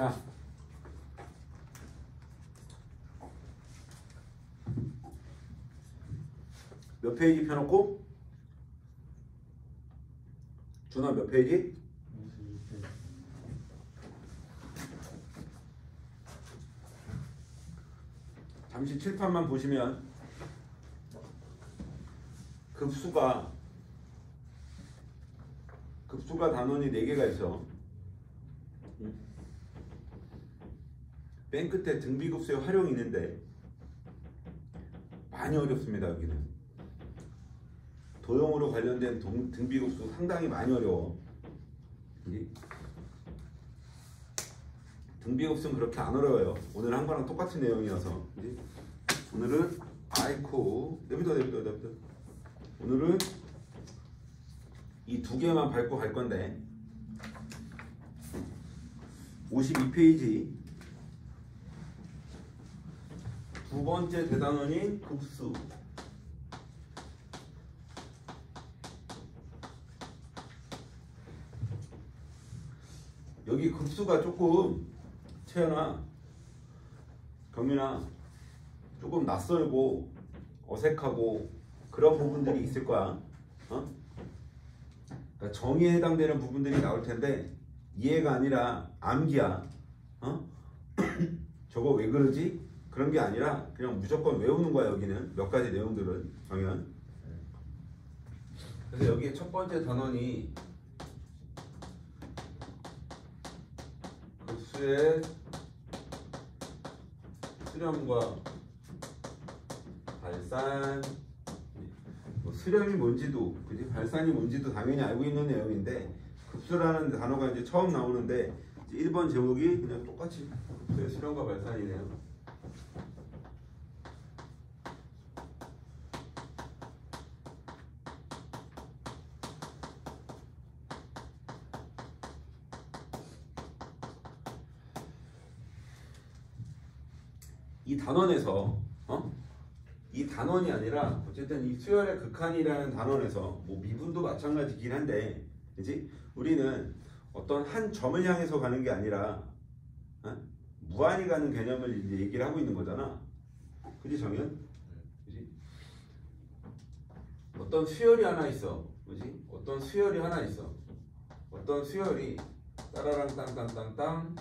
자, 몇 페이지 펴놓고? 준아 몇 페이지? 잠시 칠판만 보시면 급수가 단원이 4개가 있어. 맨 끝에 등비급수의 활용이 있는데 많이 어렵습니다. 여기는 도형으로 관련된 등비급수 상당히 많이 어려워. 등비급수는 그렇게 안 어려워요. 오늘 한 거랑 똑같은 내용이어서. 오늘은 아이코 내비둬. 오늘은 이 2개만 밟고 갈 건데 52페이지 두 번째 대단원인 급수. 여기 급수가 조금 채연아, 경민아 조금 낯설고 어색하고 그런 부분들이 있을 거야. 그러니까 정의에 해당되는 부분들이 나올 텐데 이해가 아니라 암기야. 저거 왜 그러지? 그런 게 아니라 그냥 무조건 외우는 거야. 여기는 몇 가지 내용들은 정연. 그래서 여기에 첫 번째 단원이 급수의 수렴과 발산. 수렴이 뭔지도, 그지? 발산이 뭔지도 당연히 알고 있는 내용인데 급수라는 단어가 이제 처음 나오는데 1번 제목이 그냥 똑같이 수렴과 발산이네요. 이 단원에서 이 단원이 아니라 어쨌든 이 수열의 극한이라는 단원에서 뭐 미분도 마찬가지긴 한데, 그지? 우리는 어떤 한 점을 향해서 가는 게 아니라 무한히 가는 개념을 이제 얘기를 하고 있는 거잖아. 그지 정연? 그지? 어떤 수열이 하나 있어. 그지? 어떤 수열이 하나 있어. 어떤 수열이 따라랑 땅땅땅땅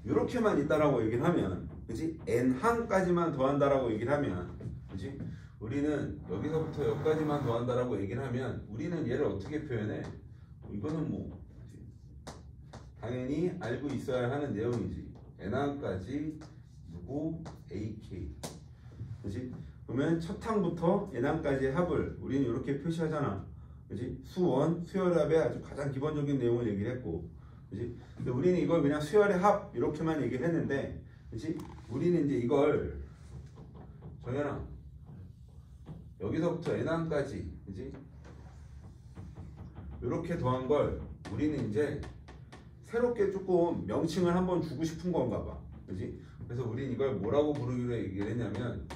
이렇게만 있다라고 얘기를 하면, 그지? n항까지만 더한다라고 얘기를 하면, 그지? 우리는 여기서부터 여기까지만 더한다라고 얘기를 하면 우리는 얘를 어떻게 표현해? 이거는 뭐 당연히 알고 있어야 하는 내용이지. n항까지 누구 ak, 그지? 그러면 첫 항부터 n항까지의 합을 우리는 이렇게 표시하잖아. 그지? 수원, 수열합의 아주 가장 기본적인 내용을 얘기를 했고, 그지? 근데 우리는 이걸 그냥 수열의 합 이렇게만 얘기를 했는데, 그지? 우리는 이제 이걸 정연아 여기서부터 n항까지, 그지? 이렇게 더한 걸 우리는 이제 새롭게 조금 명칭을 한번 주고 싶은 건가 봐. 그지? 그래서 우리는 이걸 뭐라고 부르기로 얘기를 했냐면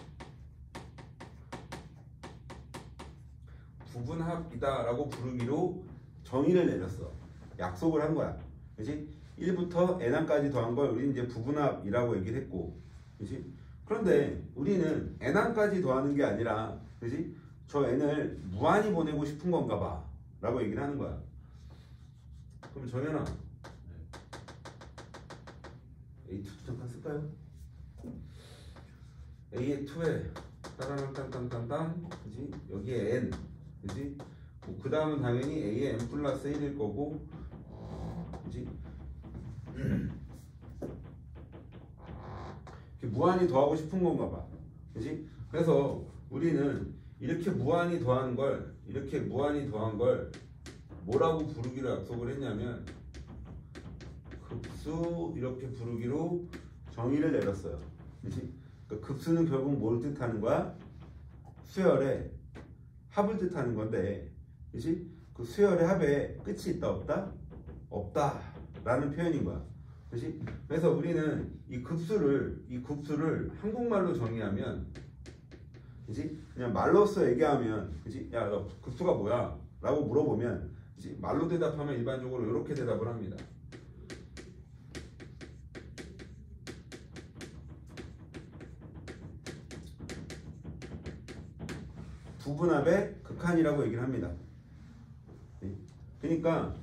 부분합이다 라고 부르기로 정의를 내렸어. 약속을 한 거야. 그지? 1부터 n항까지 더한 걸 우리는 이제 부분합이라고 얘기를 했고, 그지? 그런데 우리는 n항까지 더하는 게 아니라, 그지? 저 n을 무한히 보내고 싶은 건가 봐 라고 얘기를 하는 거야. 그럼 정연아 A2 잠깐 쓸까요? A의 2에 따라랑 땅땅땅땅, 그지? 여기에 n, 그지? 뭐 그 다음은 당연히 A의 n 플러스 1일 거고, 그지? 무한히 더하고 싶은 건가 봐. 그지? 그래서 우리는 이렇게 무한히 더한 걸, 이렇게 무한히 더한 걸 뭐라고 부르기로 약속을 했냐면 급수 이렇게 부르기로 정의를 내렸어요. 그지? 그러니까 급수는 결국 뭘 뜻하는 거야? 수열의 합을 뜻하는 건데, 그지? 그 수열의 합에 끝이 있다 없다? 없다 라는 표현인 거야. 그지? 그래서 우리는 이 급수를 한국말로 정의하면, 그지? 그냥 말로써 얘기하면, 그지? 야, 너 급수가 뭐야? 라고 물어보면, 그지? 말로 대답하면 일반적으로 이렇게 대답을 합니다. 부분합의 극한이라고 얘기를 합니다. 그러니까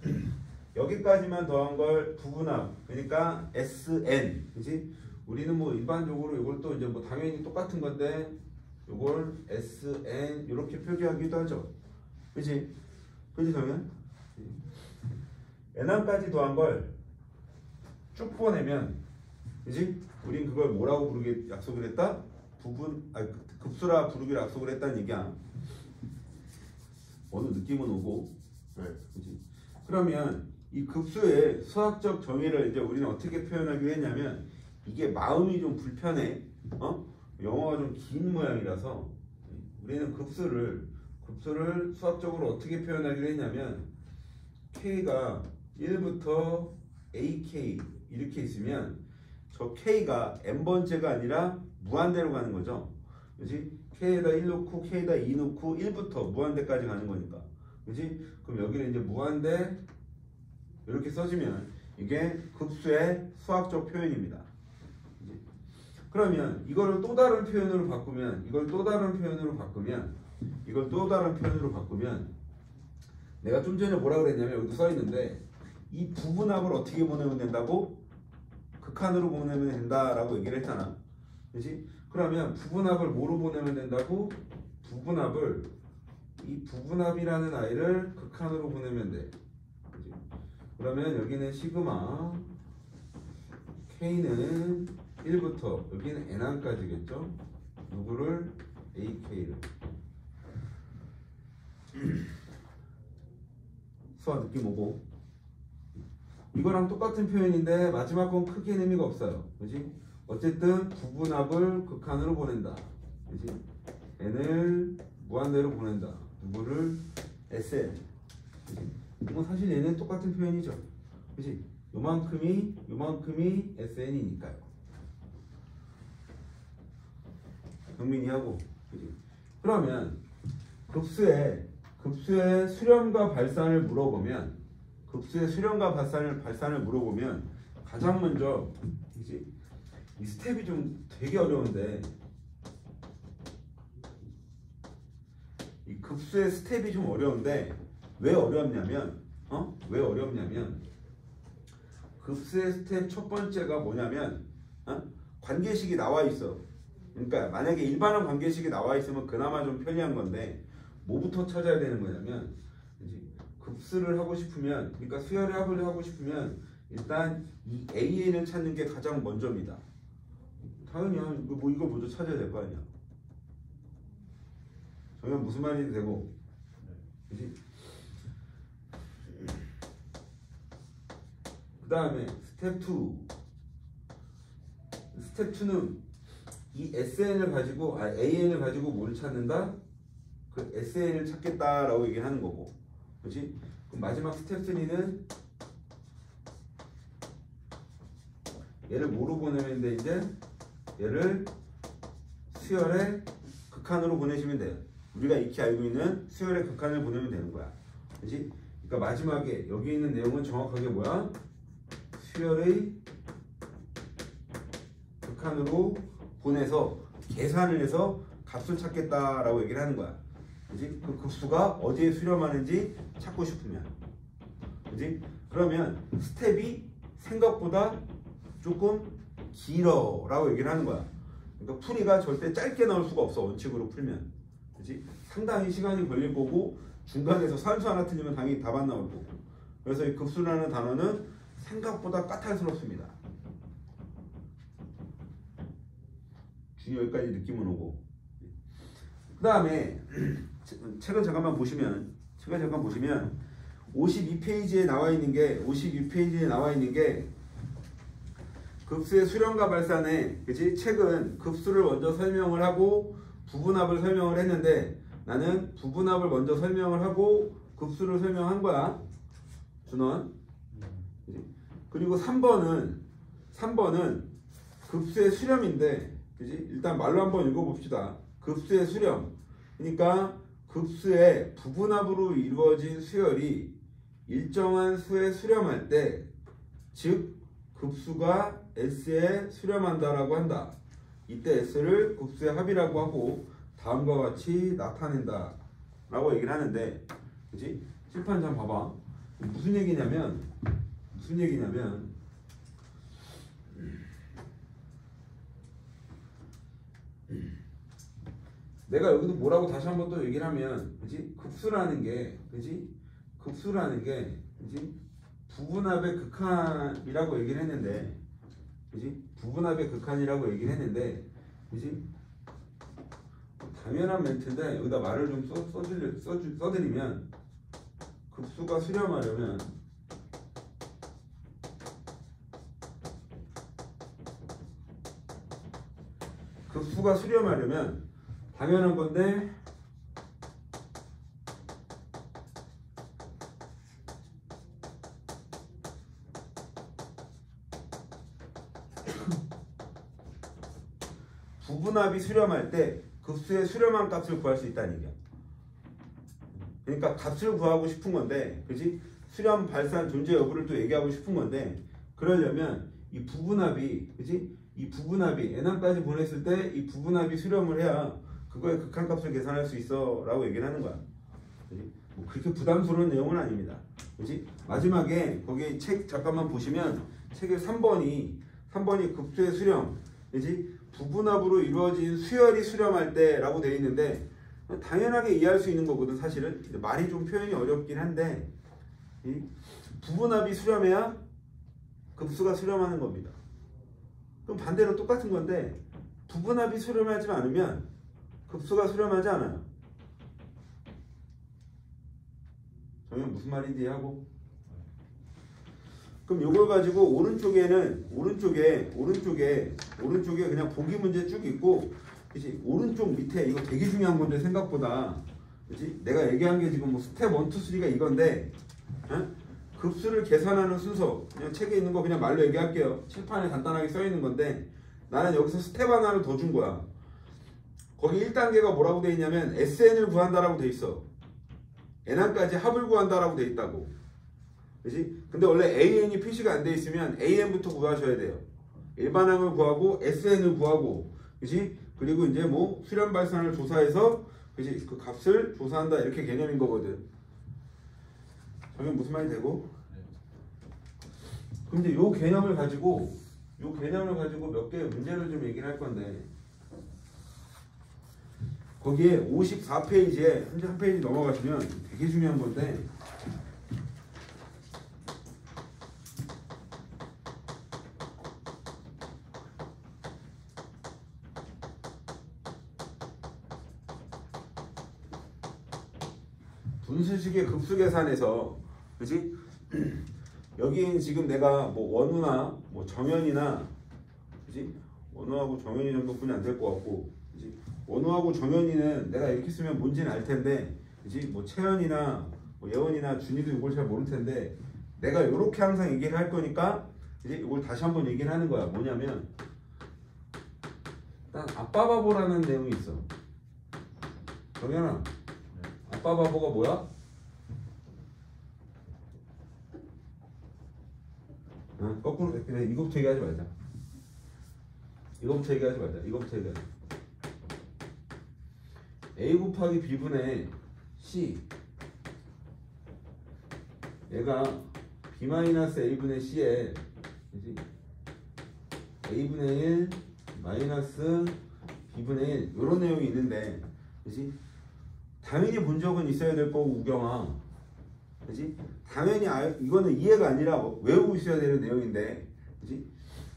여기까지만 더한 걸 부분합, 그러니까 SN, 그지? 우리는 뭐 일반적으로 이걸 또 이제 뭐 당연히 똑같은 건데 이걸 SN 이렇게 표기하기도 하죠. 그지? 그지 정현? N항까지 더한 걸 쭉 보내면, 그지? 우린 그걸 뭐라고 부르기 약속을 했다? 급수라 부르기로 약속을 했다는 얘기야. 어느 느낌은 오고, 그지? 그러면 이 급수의 수학적 정의를 이제 우리는 어떻게 표현하기로 했냐면, 이게 마음이 좀 불편해. 영어가 좀 긴 모양이라서 우리는 급수를 수학적으로 어떻게 표현하기로 했냐면, K가 1부터 AK 이렇게 있으면 저 K가 n번째가 아니라 무한대로 가는 거죠. 그지? K에다 1 넣고 K에다 2 넣고 1부터 무한대까지 가는 거니까. 그지? 그럼 여기는 이제 무한대 이렇게 써주면 이게 급수의 수학적 표현입니다. 그지? 그러면 이거를 또 다른 표현으로 바꾸면 내가 좀 전에 뭐라 그랬냐면 여기도 써 있는데, 이 부분합을 어떻게 보내면 된다고? 극한으로 보내면 된다라고 얘기를 했잖아. 그렇지? 그러면 부분합을 뭐로 보내면 된다고? 이 부분합이라는 아이를 극한으로 보내면 돼. 그렇지? 그러면 여기는 시그마 K는 1부터 여기는 N항까지겠죠? 누구를? AK를. 수학 느낌 오고, 이거랑 똑같은 표현인데 마지막 건 크게 의미가 없어요. 그지? 어쨌든 부분합을 극한으로 보낸다. 그지? N을 무한대로 보낸다. 누구를? SN. 그지? 뭐 사실 얘는 똑같은 표현이죠. 그지? 요만큼이 SN이니까요. 경민이 하고. 그지? 그러면 급수의 수렴과 발산을 물어보면, 가장 먼저, 그지? 이 스텝이 좀 되게 어려운데, 이 급수의 스텝이 좀 어려운데, 왜 어렵냐면 급수의 스텝 첫 번째가 뭐냐면, 관계식이 나와 있어. 그러니까 만약에 일반한 관계식이 나와 있으면 그나마 좀 편리한 건데, 뭐부터 찾아야 되는 거냐면, 급수를 하고 싶으면, 그러니까 수열의 합을 하고 싶으면 일단 이 AN을 찾는 게 가장 먼저입니다. 당연히야. 이거 먼저 찾아야 될 거 아니야. 정말 무슨 말인지 되고, 그지? 그 다음에 스텝 2는 이 AN을 가지고 뭘 찾는다? 그 SN을 찾겠다라고 얘기를 하는 거고, 그렇지? 그럼 마지막 스텝 3는 얘를 뭐로 보내면 돼? 이제 얘를 수열의 극한으로 보내시면 돼요. 우리가 익히 알고 있는 수열의 극한을 보내면 되는 거야. 그렇지? 그러니까 마지막에 여기 있는 내용은 정확하게 뭐야? 수열의 극한으로 보내서 계산을 해서 값을 찾겠다라고 얘기를 하는 거야. 그지? 그 급수가 어디에 수렴하는지 찾고 싶으면, 그지? 그러면 스텝이 생각보다 조금 길어라고 얘기를 하는 거야. 그러니까 풀이가 절대 짧게 나올 수가 없어, 원칙으로 풀면. 그지? 상당히 시간이 걸릴 거고, 중간에서 산수 하나 틀리면 당연히 답 안 나올 거고. 그래서 이 급수라는 단어는 생각보다 까탈스럽습니다. 여기까지 느낌은 오고, 그 다음에 책을 잠깐 보시면 52페이지에 나와 있는 게 급수의 수렴과 발산에, 그치? 책은 급수를 먼저 설명을 하고 부분합을 설명을 했는데, 나는 부분합을 먼저 설명을 하고 급수를 설명한 거야, 준원. 그치? 그리고 3번은 급수의 수렴인데, 그치? 일단 말로 한번 읽어봅시다. 급수의 수렴. 그러니까 급수의 부분합으로 이루어진 수열이 일정한 수에 수렴할 때, 즉 급수가 S에 수렴한다라고 한다. 이때 S를 급수의 합이라고 하고, 다음과 같이 나타낸다 라고 얘기를 하는데, 그치? 칠판 좀 봐봐. 무슨 얘기냐면 내가 여기도 뭐라고 다시 한번 또 얘기를 하면, 그치? 급수라는 게, 그치? 그치? 부분합의 극한이라고 얘기를 했는데, 그치? 부분합의 극한이라고 얘기를 했는데, 그치? 당연한 멘트인데 여기다 말을 좀 써드리면, 급수가 수렴하려면 당연한 건데, 부분합이 수렴할 때 급수의 수렴한 값을 구할 수 있다는 얘기야. 그러니까 값을 구하고 싶은 건데, 그지? 수렴 발산 존재 여부를 또 얘기하고 싶은 건데, 그러려면 이 부분합이, 그지? 이 부분합이 n항까지 보냈을 때 이 부분합이 수렴을 해야 그거의 극한값을 계산할 수 있어 라고 얘기를 하는 거야. 그지? 뭐 그렇게 부담스러운 내용은 아닙니다. 그지? 마지막에 거기 책 잠깐만 보시면 책의 3번이 급수의 수렴, 그지? 부분합으로 이루어진 수열이 수렴할 때 라고 되어 있는데, 당연하게 이해할 수 있는 거거든. 사실은 말이 좀 표현이 어렵긴 한데, 부분합이 수렴해야 급수가 수렴하는 겁니다. 그럼 반대로 똑같은 건데, 부분합이 수렴하지 않으면 급수가 수렴하지 않아요. 정현 무슨 말인지 이해하고? 그럼 이걸 가지고 오른쪽에 그냥 보기 문제 쭉 있고, 그치? 오른쪽 밑에 이거 되게 중요한 건데 생각보다, 그치? 내가 얘기한 게 지금 뭐 스텝 1, 2, 3가 이건데, 급수를 계산하는 순서 그냥 책에 있는 거 그냥 말로 얘기할게요. 칠판에 간단하게 써 있는 건데, 나는 여기서 스텝 하나를 더 준 거야. 거기 1단계가 뭐라고 돼 있냐면 SN을 구한다라고 돼 있어. n항까지 합을 구한다라고 돼 있다고. 그치? 근데 원래 AN이 표시가 안 돼 있으면 AN부터 구하셔야 돼요. 일반항을 구하고 SN을 구하고, 그치? 그리고 이제 뭐 수렴 발산을 조사해서, 그치? 그 값을 조사한다 이렇게 개념인 거거든. 저게 무슨 말이 되고? 그럼 이제 요 개념을 가지고 몇 개의 문제를 좀 얘기를 할 건데, 거기에 54페이지에 한 페이지 넘어가시면 되게 중요한 건데, 분수식의 급수 계산에서, 그지? 여기는 지금 내가 뭐 원우나 뭐 정현이나, 그지? 원우하고 정현이 정도뿐이 안 될 것 같고, 그지? 원우하고 정현이는 내가 이렇게 쓰면 뭔지는 알 텐데, 그지? 뭐 채연이나 뭐 예원이나 준이도 이걸 잘 모를 텐데, 내가 이렇게 항상 얘기를 할 거니까, 이제 이걸 다시 한번 얘기를 하는 거야. 뭐냐면, 일단 아빠 바보라는 내용이 있어. 정현아, 아빠 바보가 뭐야? 거꾸로, 그래, 이거부터 얘기하지 말자. A 곱하기 B분의 C, 얘가 B-A분의 C에, 그치? A분의 1 마이너스 B분의 1 이런 내용이 있는데, 그치? 당연히 본 적은 있어야 될 거고, 우경아, 그치? 당연히 이거는 이해가 아니라 외우고 있어야 되는 내용인데, 그치?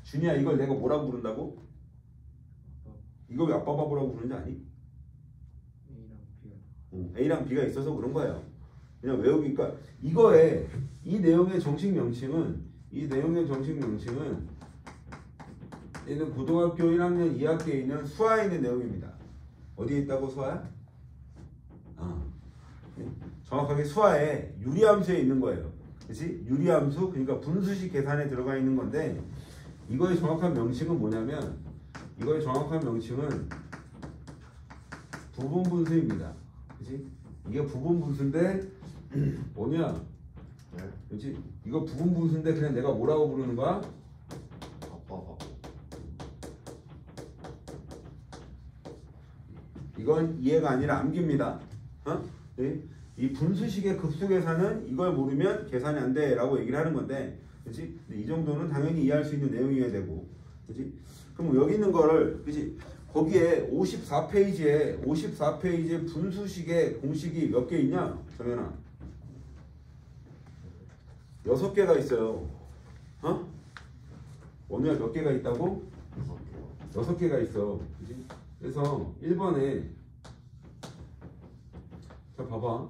준이야, 이걸 내가 뭐라고 부른다고? 이거 왜 아빠 바보라고 부르는지 아니? A랑 B가 있어서 그런 거예요. 그냥 외우기니까. 이거에 이 내용의 정식 명칭은 얘는 고등학교 1학년 2학기에 있는 수화에 있는 내용입니다. 어디에 있다고? 수화야? 정확하게 수화에 유리함수에 있는 거예요. 그치? 유리함수, 그러니까 분수식 계산에 들어가 있는 건데, 이거의 정확한 명칭은 뭐냐면, 부분 분수입니다. 그치? 이게 부분 분수인데, 뭐냐? 그치? 이거 부분 분수인데 그냥 내가 뭐라고 부르는 거야? 이건 이해가 아니라 암기입니다. 어? 네? 이 분수식의 급수 계산은 이걸 모르면 계산이 안 돼 라고 얘기를 하는 건데, 그치? 이 정도는 당연히 이해할 수 있는 내용이어야 되고, 그치? 그럼 여기 있는 거를, 그치? 거기에 54페이지에 분수식의 공식이 몇 개 있냐? 정현아, 6개가 있어요. 어? 오늘 몇 개가 있다고? 6개가 있어. 그치? 그래서 1번에, 자 봐봐.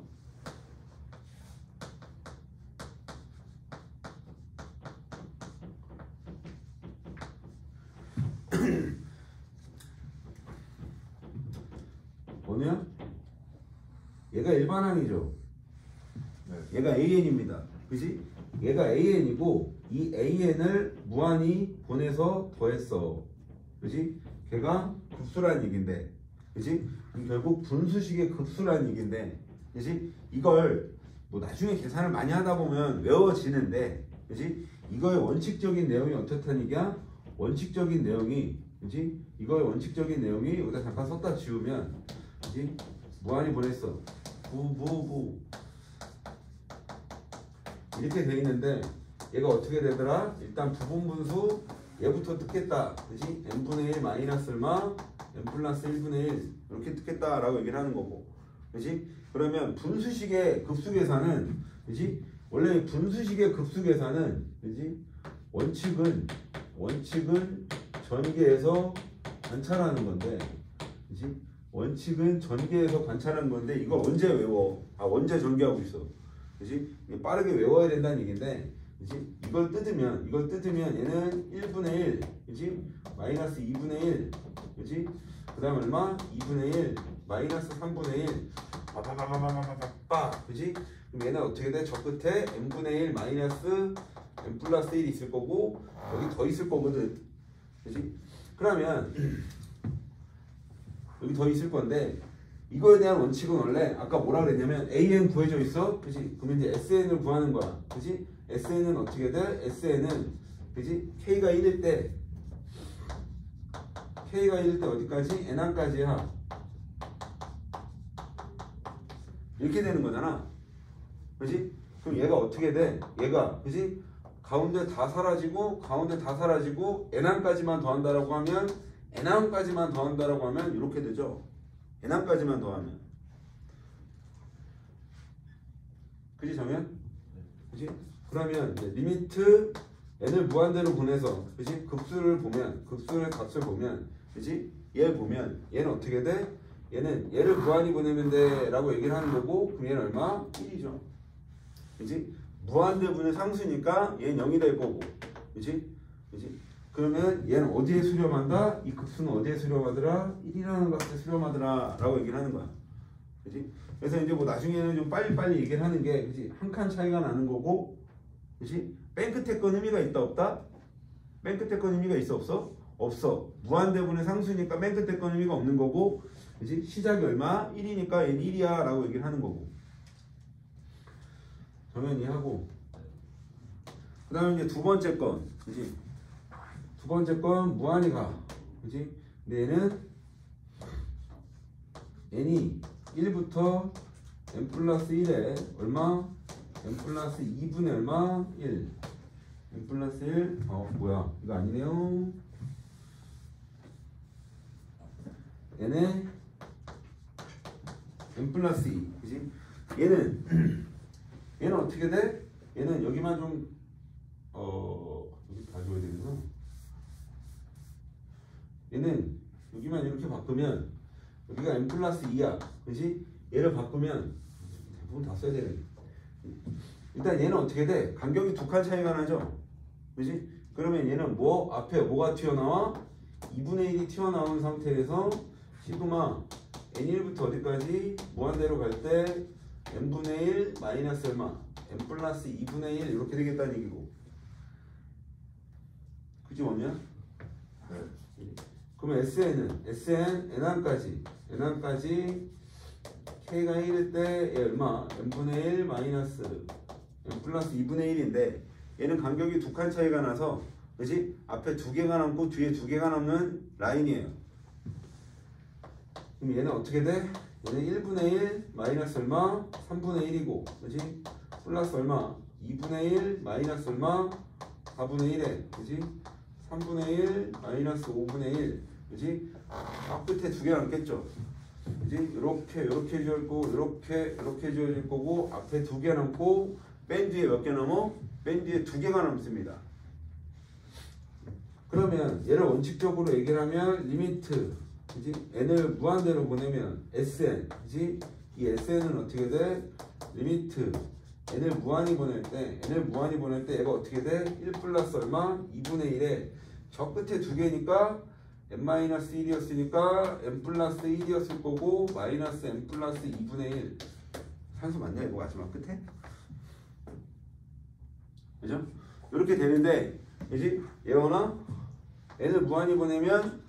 뭐냐? 얘가 일반항이죠. 얘가 AN입니다. 그지? 얘가 AN이고 이 AN을 무한히 보내서 더했어. 그지? 걔가 급수란 얘긴데, 그지? 결국 분수식의 급수란 얘긴데, 그지? 이걸 뭐 나중에 계산을 많이 하다 보면 외워지는데, 그지? 이거의 원칙적인 내용이 어떻다는 얘기야? 원칙적인 내용이, 그지? 이거의 원칙적인 내용이 여기다 잠깐 썼다 지우면, 그지? 무한히 보냈어. 부 이렇게 돼 있는데 얘가 어떻게 되더라? 일단 부분분수 얘부터 뜯겠다. 그지? n분의 1 마이너스 얼마? n 플러스 1분의 1 이렇게 뜯겠다 라고 얘기를 하는 거고, 그지? 그러면 분수식의 급수 계산은, 그지? 원래 분수식의 급수 계산은, 그지? 원칙은 전개해서 관찰하는 건데, 그지? 원칙은 전개해서 관찰하는 건데 이걸 언제 외워? 언제 전개하고 있어? 그지? 빠르게 외워야 된다는 얘기인데, 그지? 이걸 뜯으면 얘는 1분의 1, 그지? 마이너스 2분의 1, 그지? 그 다음 얼마? 2분의 1, 마이너스 3분의 1, 그지? 그럼 얘는 어떻게 돼? 저 끝에 n분의 1 마이너스 n 플러스 1 있을 거고 여기 더 있을 거거든. 그지? 그러면 여기 더 있을 건데, 이거에 대한 원칙은 원래 아까 뭐라 그랬냐면 AN 구해져 있어. 그지? 그러면 이제 SN을 구하는 거야. 그지? SN은 어떻게 돼? SN은, 그지? K가 1일 때 어디까지? N항까지야. 이렇게 되는 거잖아. 그지? 그럼 얘가 어떻게 돼? 얘가, 그지? 가운데 다 사라지고 N항까지만 더한다라고 하면, N항까지만 더한다라고 하면 이렇게 되죠. N항까지만 더하면, 그지 정현? 그지? 그러면 이제 리미트 N을 무한대로 보내서, 그지? 급수의 값을 보면, 그지? 얘를 보면 얘는 어떻게 돼? 얘는 얘를 무한히 보내면 돼 라고 얘기를 하는 거고, 그럼 얘는 얼마? 1이죠. 그지? 무한대분의 상수니까 얘는 0이 될 거고, 그지? 그지? 그러면 얘는 어디에 수렴한다? 이 급수는 어디에 수렴하더라? 1이라는 값에 수렴하더라 라고 얘기를 하는 거야. 그지? 그래서 이제 뭐 나중에는 좀 빨리 얘기를 하는 게, 그지? 한 칸 차이가 나는 거고, 그지? 맨 끝에 건 의미가 있다 없다? 맨 끝에 건 의미가 있어 없어? 없어. 무한대분의 상수니까 맨 끝에 건 의미가 없는 거고, 그지? 시작이 얼마? 1이니까 얘는 1이야 라고 얘기를 하는 거고. 정연이 하고, 그 다음에 이제 두 번째 건, 그지? 두 번째 건 무한히 가, 그지? 근데 얘는 n이 1부터 n 플러스 1에 얼마? n 플러스 2분의 얼마? 1. n 플러스 1, 뭐야? 이거 아니네요. n에 n 플러스 2, 그지? 얘는 어떻게 돼? 얘는 여기만 좀 여기 다 줘야 되구나. 얘는 여기만 이렇게 바꾸면 여기가 n 플러스 2야. 그지? 얘를 바꾸면 대부분 다 써야 되네. 일단 얘는 어떻게 돼? 간격이 두 칸 차이가 나죠? 그지? 그러면 얘는 뭐? 앞에 뭐가 튀어나와? 2분의 1이 튀어나온 상태에서 시그마 n1부터 어디까지? 무한대로 갈 때 n분의 1 마이너스 얼마? n 플러스 2분의 1 이렇게 되겠다는 얘기고. 그지 뭐냐? 네. 그러면 SN N항까지 K가 1일 때 얘 얼마? n분의 1 마이너스 n 플러스 2분의 1인데 얘는 간격이 두 칸 차이가 나서, 그지? 앞에 두 개가 남고 뒤에 두 개가 남는 라인이에요. 그럼 얘는 어떻게 돼? 얘는 1분의 1 마이너스 얼마? 3분의 1이고 그지? 플러스 얼마? 2분의 1 마이너스 얼마? 4분의 1에 그지? 3분의 1 마이너스 5분의 1 그지? 앞 끝에 두 개 남겠죠? 그지? 이렇게 지어있고 이렇게 지어질 거고 앞에 두 개 남고 뺀 뒤에 몇 개 남어? 뺀 뒤에 두 개가 남습니다. 그러면 얘를 원칙적으로 얘기를 하면 리미트 그지? n을 무한대로 보내면 sn 그지? 이 sn은 어떻게 돼? 리미트 n을 무한히 보낼 때 얘가 어떻게 돼? 1 플러스 얼마? 2분의 1에 저 끝에 두 개니까 n-1이었으니까 n 플러스 1이었을 거고 마이너스 n 플러스 2분의 1 산수 맞냐 이거 마지막 끝에? 그죠? 이렇게 되는데 그지? 얘거나 n을 무한히 보내면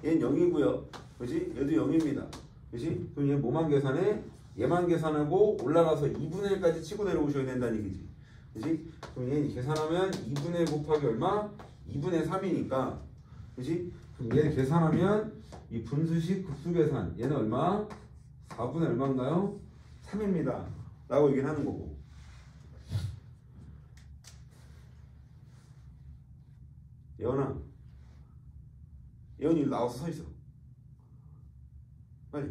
얘는 0이고요 그지? 얘도 0입니다 그지? 그럼 얘 뭐만 계산해? 얘만 계산하고 올라가서 2분의 1까지 치고 내려오셔야 된다는 얘기지 그지? 그럼 얘 계산하면 2분의 1 곱하기 얼마? 2분의 3이니까 그지? 그럼 얘 계산하면 이 분수식 급수 계산 얘는 얼마? 4분의 얼마인가요? 3입니다 라고 얘기를 하는 거고 예원아 예원이 나와서 서 있어 빨리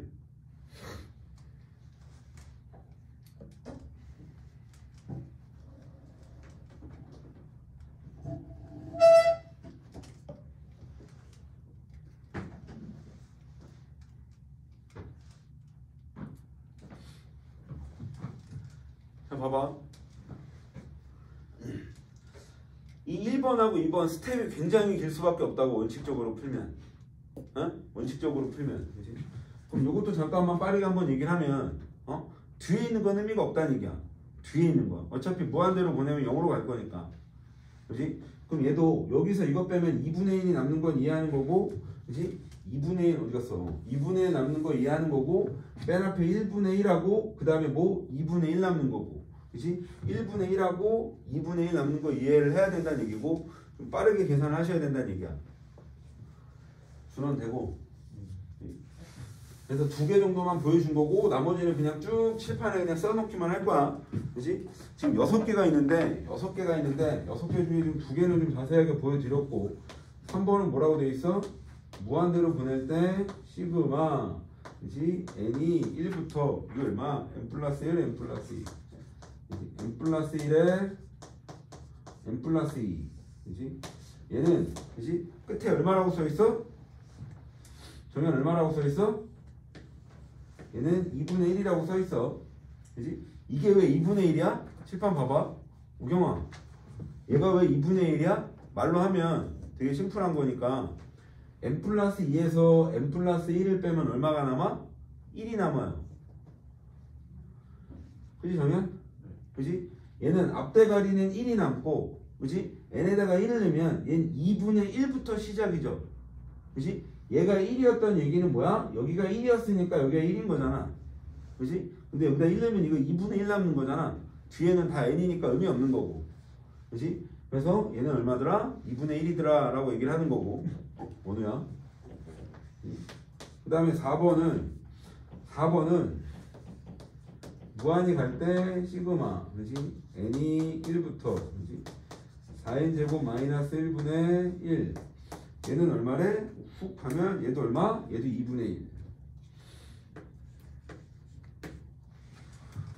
자 봐봐 이 1번하고 2번 스텝이 굉장히 길 수밖에 없다고 원칙적으로 풀면 원칙적으로 풀면 그치? 그럼 이것도 잠깐만 빠르게 한번 얘기를 하면 뒤에 있는 건 의미가 없다는 얘기야 뒤에 있는 거 어차피 무한대로 보내면 0으로 갈 거니까 그치? 그럼 얘도 여기서 이거 빼면 2분의 1이 남는 건 이해하는 거고 그치? 2분의 1 어디 갔어 2분의 1 남는 거 이해하는 거고 맨 앞에 1분의 1하고 그 다음에 뭐 2분의 1 남는 거고 그치? 1분의 1하고 2분의 1 남는 거 이해를 해야 된다는 얘기고 좀 빠르게 계산을 하셔야 된다는 얘기야 순원되고 그래서 두 개 정도만 보여준 거고 나머지는 그냥 쭉 칠판에 그냥 써놓기만 할 거야 그치? 지금 6개가 있는데 6개 중에 좀 두 개는 좀 자세하게 보여드렸고 3번은 뭐라고 돼 있어? 무한대로 보낼 때 시그마 그치? n이 1부터 이거 얼마? n 플러스 1 n 플러스 2 n 플러스 1에 n 플러스 2 그치? 얘는 그치? 끝에 얼마라고 써있어? 정현 얼마라고 써있어? 얘는 2분의 1이라고 써있어 그치? 이게 왜 2분의 1이야? 칠판 봐봐 우경아 얘가 왜 2분의 1이야? 말로 하면 되게 심플한 거니까 n 플러스 2에서 n 플러스 1을 빼면 얼마가 남아? 1이 남아요 그치 정현? 그치? 얘는 앞대가리는 1이 남고 그치? n에다가 1을 넣으면 얘는 2분의 1부터 시작이죠 그치? 얘가 1이었던 얘기는 뭐야? 여기가 1이었으니까 여기가 1인 거잖아 그치? 근데 여기다 1 넣으면 이거 2분의 1 남는 거잖아 뒤에는 다 n이니까 의미 없는 거고 그치? 그래서 얘는 얼마더라? 2분의 1이더라 라고 얘기를 하는 거고 뭐냐? 그 다음에 4번은 무한히 갈 때 시그마 그치? n이 1부터 그치? 4n 제곱 마이너스 1분의 1 얘는 얼마래? 훅 하면 얘도 얼마? 얘도 2분의 1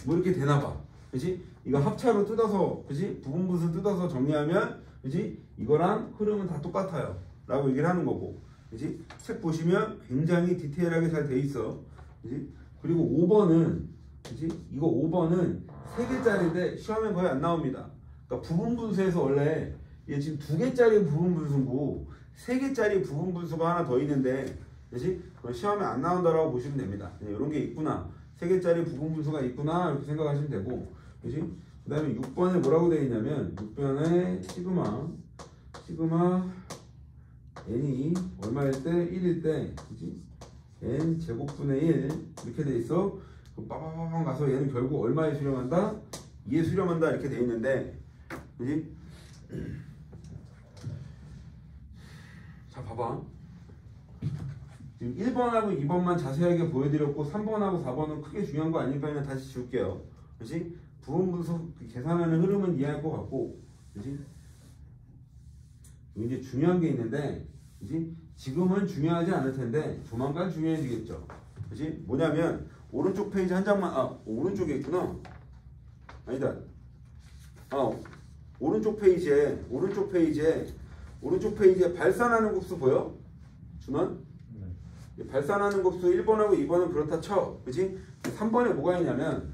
뭐 이렇게 되나봐 그치? 이거 합차로 뜯어서 그치? 부분분수 뜯어서 정리하면 그치? 이거랑 흐름은 다 똑같아요 라고 얘기를 하는 거고 그치? 책 보시면 굉장히 디테일하게 잘 돼 있어 그치? 그리고 5번은 그치? 이거 5번은 3개짜리인데 시험에 거의 안 나옵니다 그러니까 부분분수에서 원래 얘 지금 2개짜리 부분분수고 3개짜리 부분분수가 하나 더 있는데 그치? 그건 시험에 안 나온다라고 보시면 됩니다 이런 게 있구나 3개짜리 부분분수가 있구나 이렇게 생각하시면 되고 그치? 그 다음에 6번에 뭐라고 되어 있냐면 6번에 시그마 n이 얼마일 때? 1일 때 그치? n 제곱분의 1 이렇게 돼 있어 빠바바방 가서 얘는 결국 얼마에 수렴한다? 2에 수렴한다 이렇게 돼 있는데 그치? 자 봐봐 지금 1번하고 2번만 자세하게 보여드렸고 3번하고 4번은 크게 중요한 거 아니니까 그냥 다시 지울게요. 그렇지? 부분 분석 계산하는 흐름은 이해할 것 같고, 그렇지? 이제 중요한 게 있는데, 그렇지? 지금은 중요하지 않을 텐데 조만간 중요해지겠죠. 그렇지? 뭐냐면 오른쪽 페이지 한 장만, 오른쪽에 있구나. 아니다. 오른쪽 페이지에 발산하는 곱수 보여? 준원? 네. 발산하는 곱수 1번하고 2번은 그렇다 쳐. 그치? 3번에 뭐가 있냐면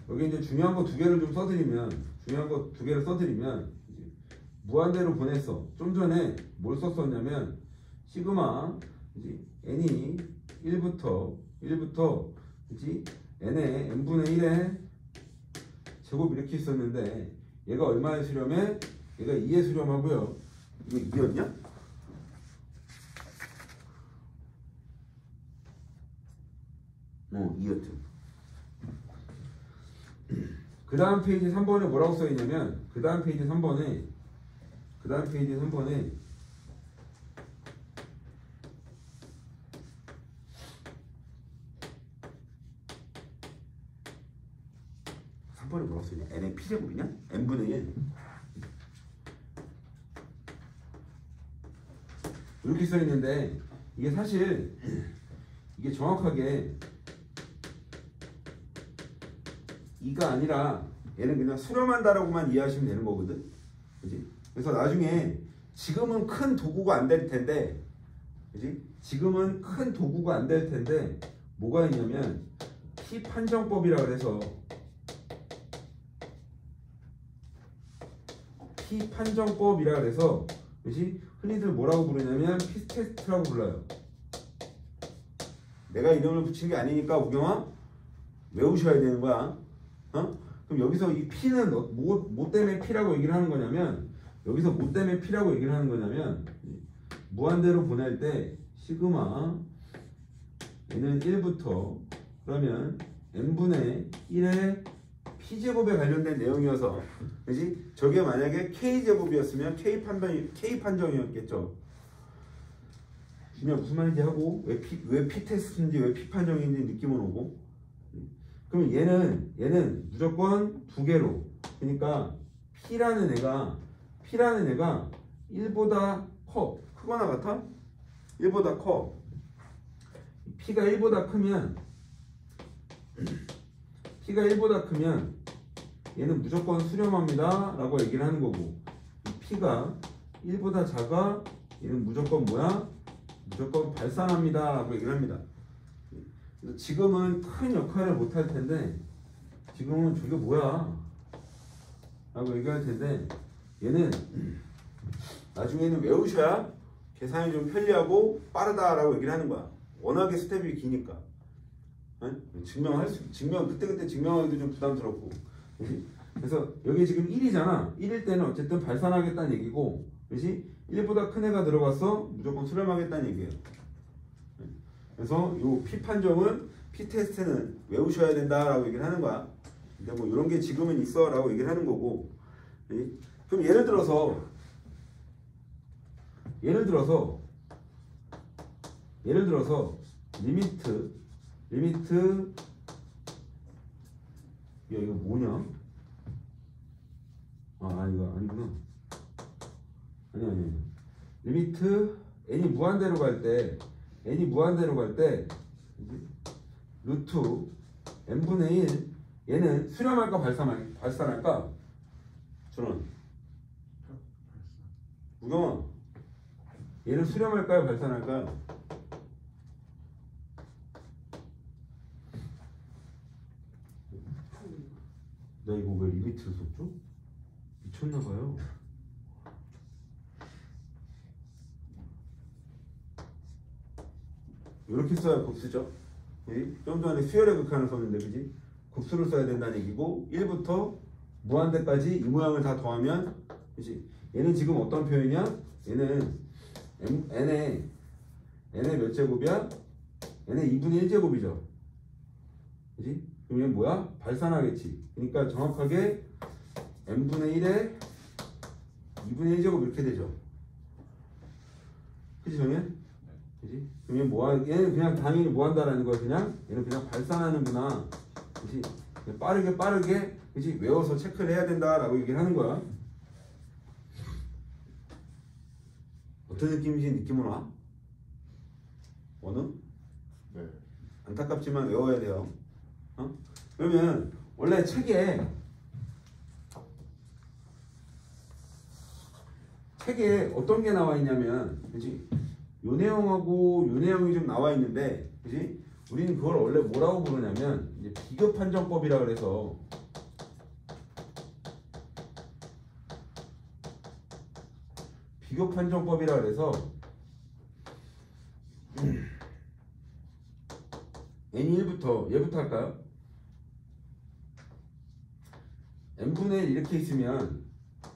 여기 이제 중요한 거 두 개를 좀 써드리면 무한대로 보냈어. 좀 전에 뭘 썼었냐면 시그마 그치? n이 1부터 그치? n의 n분의 1의 제곱 이렇게 있었는데 얘가 얼마에 수렴해? 얘가 2에 수렴하고요. 이거 2였냐? 어, 2였죠. 그 다음 페이지 3번에 뭐라고 써있냐면 그 다음 페이지 3번에 3번에 뭐라고 써있냐? n의 p제곱이냐? n분의 1 이렇게 써있는데 이게 사실 이게 정확하게 2가 아니라 얘는 그냥 수렴한다라고만 이해하시면 되는 거거든. 그지? 그래서 나중에 지금은 큰 도구가 안 될 텐데, 그지? 지금은 큰 도구가 안 될 텐데 뭐가 있냐면 P 판정법이라 그래서 P 판정법이라 그래서 그지? 흔히들 뭐라고 부르냐면 P 테스트라고 불러요. 내가 이름을 붙인 게 아니니까 우경아 외우셔야 되는 거야. 그럼 여기서 이 P는 뭐 때문에 P라고 얘기를 하는 거냐면 여기서 뭐 때문에 P라고 얘기를 하는 거냐면 무한대로 보낼 때 시그마 얘는 1부터 그러면 n분의 1의 P제곱에 관련된 내용이어서 그지? 저게 만약에 K제곱이었으면 K 판정이었겠죠. 그냥 무슨 말인지 하고 왜 P 테스트인지 왜 P 판정인지 느낌은 오고 그럼 얘는 무조건 두 개로 그러니까 P라는 애가 1보다 크거나 같아? 1보다 커. P가 1보다 크면 얘는 무조건 수렴합니다 라고 얘기를 하는 거고 P가 1보다 작아 얘는 무조건 뭐야? 무조건 발산합니다 라고 얘기를 합니다. 그래서 지금은 큰 역할을 못 할 텐데 지금은 저게 뭐야? 라고 얘기할 텐데 얘는 나중에는 외우셔야 계산이 좀 편리하고 빠르다라고 얘기를 하는 거야. 워낙에 스텝이 기니까. 증명 그때 증명하기도 좀 부담스럽고. 그래서 여기 지금 1이잖아. 1일 때는 어쨌든 발산하겠다는 얘기고, 그렇지? 1보다 큰 애가 들어갔어 무조건 수렴하겠다는 얘기예요. 그래서 요 P 판정은 P 테스트는 외우셔야 된다라고 얘기를 하는 거야. 근데 뭐 이런 게 지금은 있어라고 얘기를 하는 거고. 그럼 예를 들어서 리미트 야 이거 뭐냐? 이거 아니구나. 아니 리미트 n이 무한대로 갈 때 루트 n분의 1 얘는 수렴할까 발산할까? 저는 우경아 얘는 수렴할까요 발산할까요? 나 이거 왜 리미트를 썼죠? 미쳤나봐요. 이렇게 써야 곱수죠. 좀 전에 수열의 극한을 썼는데 그지? 곱수를 써야 된다는 얘기고 1부터 무한대까지 이 모양을 다 더하면 그지? 얘는 지금 어떤 표현이야? 얘는 n의 몇 제곱이야? n의 2분의 1제곱이죠. 그지? 그럼 얘는 뭐야? 발산하겠지. 그러니까 정확하게 n분의 1에 2분의 1제곱 이렇게 되죠. 그치 정현? 그지? 그럼 얘는 그냥 당연히 뭐 한다라는 거야. 그냥 얘는 그냥 발산하는구나. 그지? 빠르게 그지? 외워서 체크를 해야 된다라고 얘기를 하는 거야. 어떤 느낌인지 느낌은 와? 원우? 네. 안타깝지만 외워야 돼요. 어? 그러면 원래 책에 어떤 게 나와 있냐면, 그지? 요 내용하고 요 내용이 좀 나와 있는데, 그지? 우리는 그걸 원래 뭐라고 부르냐면 이제 비교 판정법이라 그래서 n1부터 얘부터 할까요? n분의 1 이렇게 있으면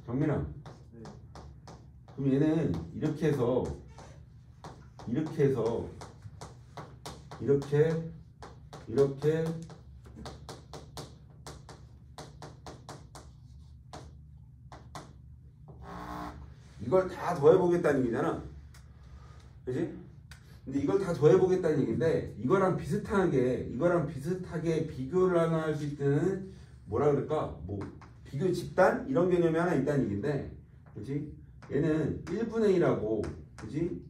경민아, 네. 그럼 얘는 이렇게 해서 이렇게 이걸 다 더해보겠다는 얘기잖아. 그지? 근데 이걸 다 더해보겠다는 얘기인데 이거랑 비슷하게 비교를 하나 할 수 있는 뭐라 그럴까? 뭐 비교 집단? 이런 개념이 하나 있다는 얘기인데, 그지? 얘는 1분의 1하고, 그지?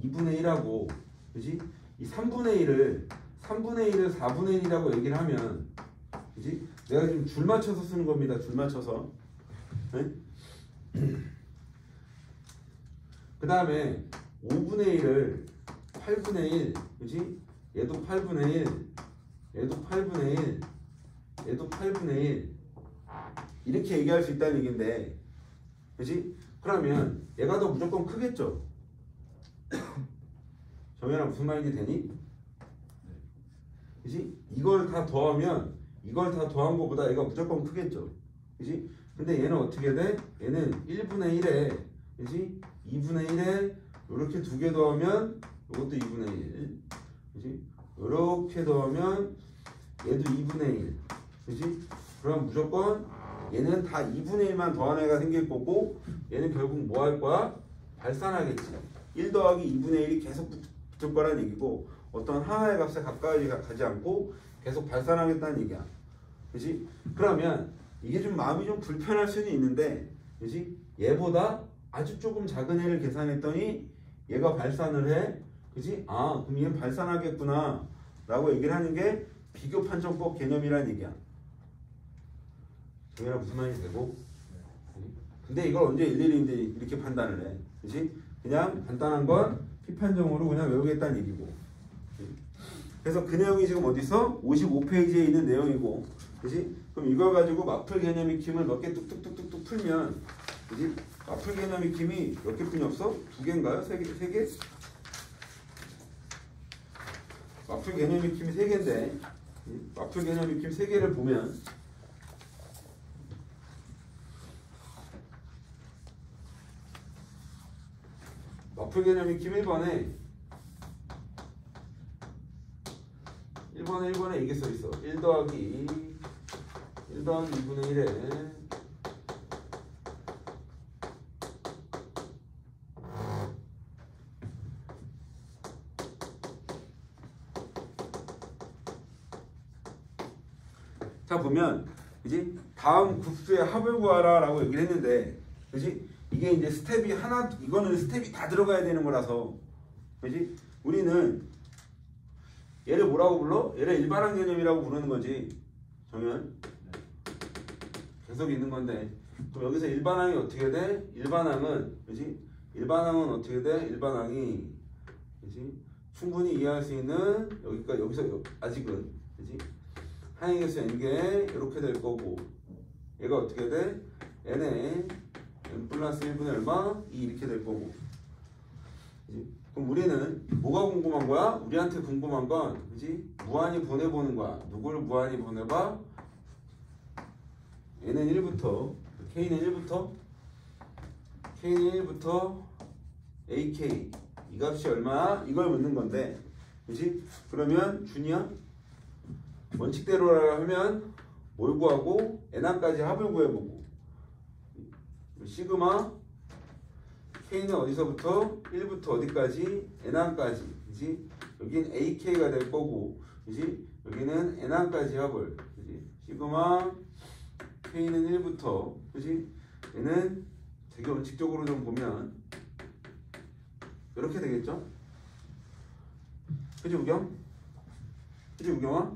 2분의 1하고, 그지? 이 3분의 1을 4분의 1이라고 얘기를 하면, 그지? 내가 지금 줄 맞춰서 쓰는 겁니다. 줄 맞춰서. 네? 그 다음에 5분의 1을 8분의 1, 그지? 얘도 8분의 1, 얘도 8분의 1, 얘도 8분의 1 이렇게 얘기할 수 있다는 얘기인데, 그지? 그러면 얘가 더 무조건 크겠죠? 정현아 무슨 말인지 되니? 그지? 이걸 다 더하면 이걸 다 더한 것보다 얘가 무조건 크겠죠? 그지? 근데 얘는 어떻게 돼? 얘는 1분의 1에, 그지? 2분의 1에 이렇게 두 개 더하면 이것도 2분의 1, 그지? 이렇게 더하면 얘도 2분의 1, 그지? 그럼 무조건 얘는 다 2분의 1만 더한 애가 생길 거고, 얘는 결국 뭐 할 거야? 발산하겠지. 1 더하기 2분의 1이 계속 붙을 거란 얘기고, 어떤 하나의 값에 가까이 가지 않고 계속 발산하겠다는 얘기야. 그지? 그러면 이게 좀 마음이 좀 불편할 수는 있는데, 그지? 얘보다 아주 조금 작은 애를 계산했더니 얘가 발산을 해. 그지? 아, 그럼 얘는 발산하겠구나 라고 얘기를 하는 게 비교 판정법 개념이라는 얘기야. 정현아 무슨 말인지 되고? 근데 이걸 언제 일일이 이제 이렇게 판단을 해? 그지? 그냥 간단한 건 피판정으로 그냥 외우겠다는 얘기고. 그래서 그 내용이 지금 어디서? 55페이지에 있는 내용이고, 그지? 그럼 이걸 가지고 마플 개념 익힘을 몇 개 뚝뚝뚝뚝 풀면, 그지? 마플 개념 익힘이 몇 개뿐이 없어? 2개인가요? 3개? 마플 개념 익힘이 3개인데, 마플 개념 익힘 3개를 보면, 마플 개념 익힘 1번에 1번에 이게 써있어. 1 더하기 2분의 1에 자 보면, 그지? 다음 급수의 합을 구하라 라고 얘기를 했는데, 그지? 이게 이제 스텝이 하나, 이거는 스텝이 다 들어가야 되는 거라서, 그지? 우리는 얘를 뭐라고 불러? 얘를 일반항 개념이라고 부르는 거지. 정현? 계속 있는 건데, 그럼 여기서 일반항이 어떻게 돼? 일반항은, 그지? 일반항은 어떻게 돼? 일반항이, 그지? 충분히 이해할 수 있는, 여기서 아직은, 그지? 항의 개수 n개 이렇게 될 거고, 얘가 어떻게 돼? n에 n 플러스 1분의 얼마? 2 이렇게 될 거고. 그치? 그럼 우리는 뭐가 궁금한 거야? 우리한테 궁금한 건, 그지? 무한히 보내보는 거야. 누굴 무한히 보내봐? n은 1부터 k는 1부터 ak 이 값이 얼마야? 이걸 묻는 건데, 그지? 그러면 준이야? 원칙대로 하면 뭘 구하고 n항까지 합을 구해보고, 시그마 K는 어디서부터? 1부터 어디까지? N1까지. 그지? 여긴 AK가 될 거고, 그지? 여기는 N1까지 합을. 그지? 시그마 K는 1부터, 그지? 얘는 되게 원칙적으로 좀 보면 이렇게 되겠죠? 그지 우경? 그지 우경아?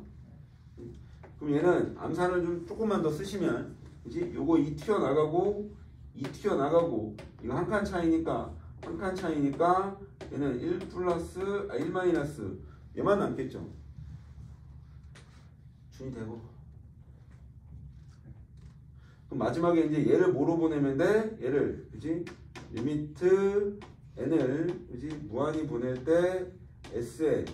그럼 얘는 암산을 좀 조금만 더 쓰시면, 그지? 요거 2 튀어나가고 2 튀어나가고 이거 한 칸 차이니까 얘는 1 플러스 1 마이너스 얘만 남겠죠. 준이 되고. 그럼 마지막에 이제 얘를 뭐로 보내면 돼? 얘를, 그지? 리미트 n을, 그지? 무한히 보낼 때 s에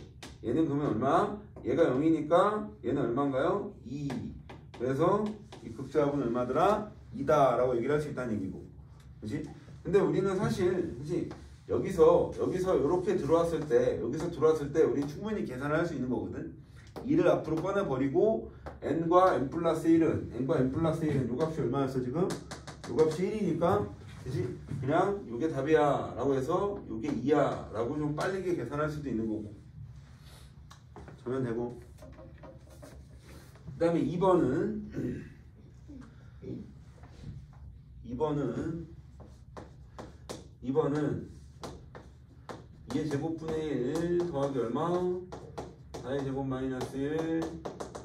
얘는 그러면 얼마? 얘가 0이니까 얘는 얼마인가요? 2. 그래서 이 극좌합은 얼마더라? 2다 라고 얘기를 할 수 있다는 얘기고, 그지? 근데 우리는 사실, 그지? 여기서 이렇게 들어왔을 때, 우리 충분히 계산을 할 수 있는 거거든. 2를 앞으로 꺼내버리고 n과 n 플러스 1은 요 값이 얼마였어 지금? 요 값이 1이니까, 그지? 그냥 요게 답이야 라고 해서 요게 2야 라고 좀 빠르게 계산할 수도 있는 거고. 하면 되고. 그 다음에 2번은 2의 제곱분의 1 더하기 얼마? 4의 제곱 마이너스 1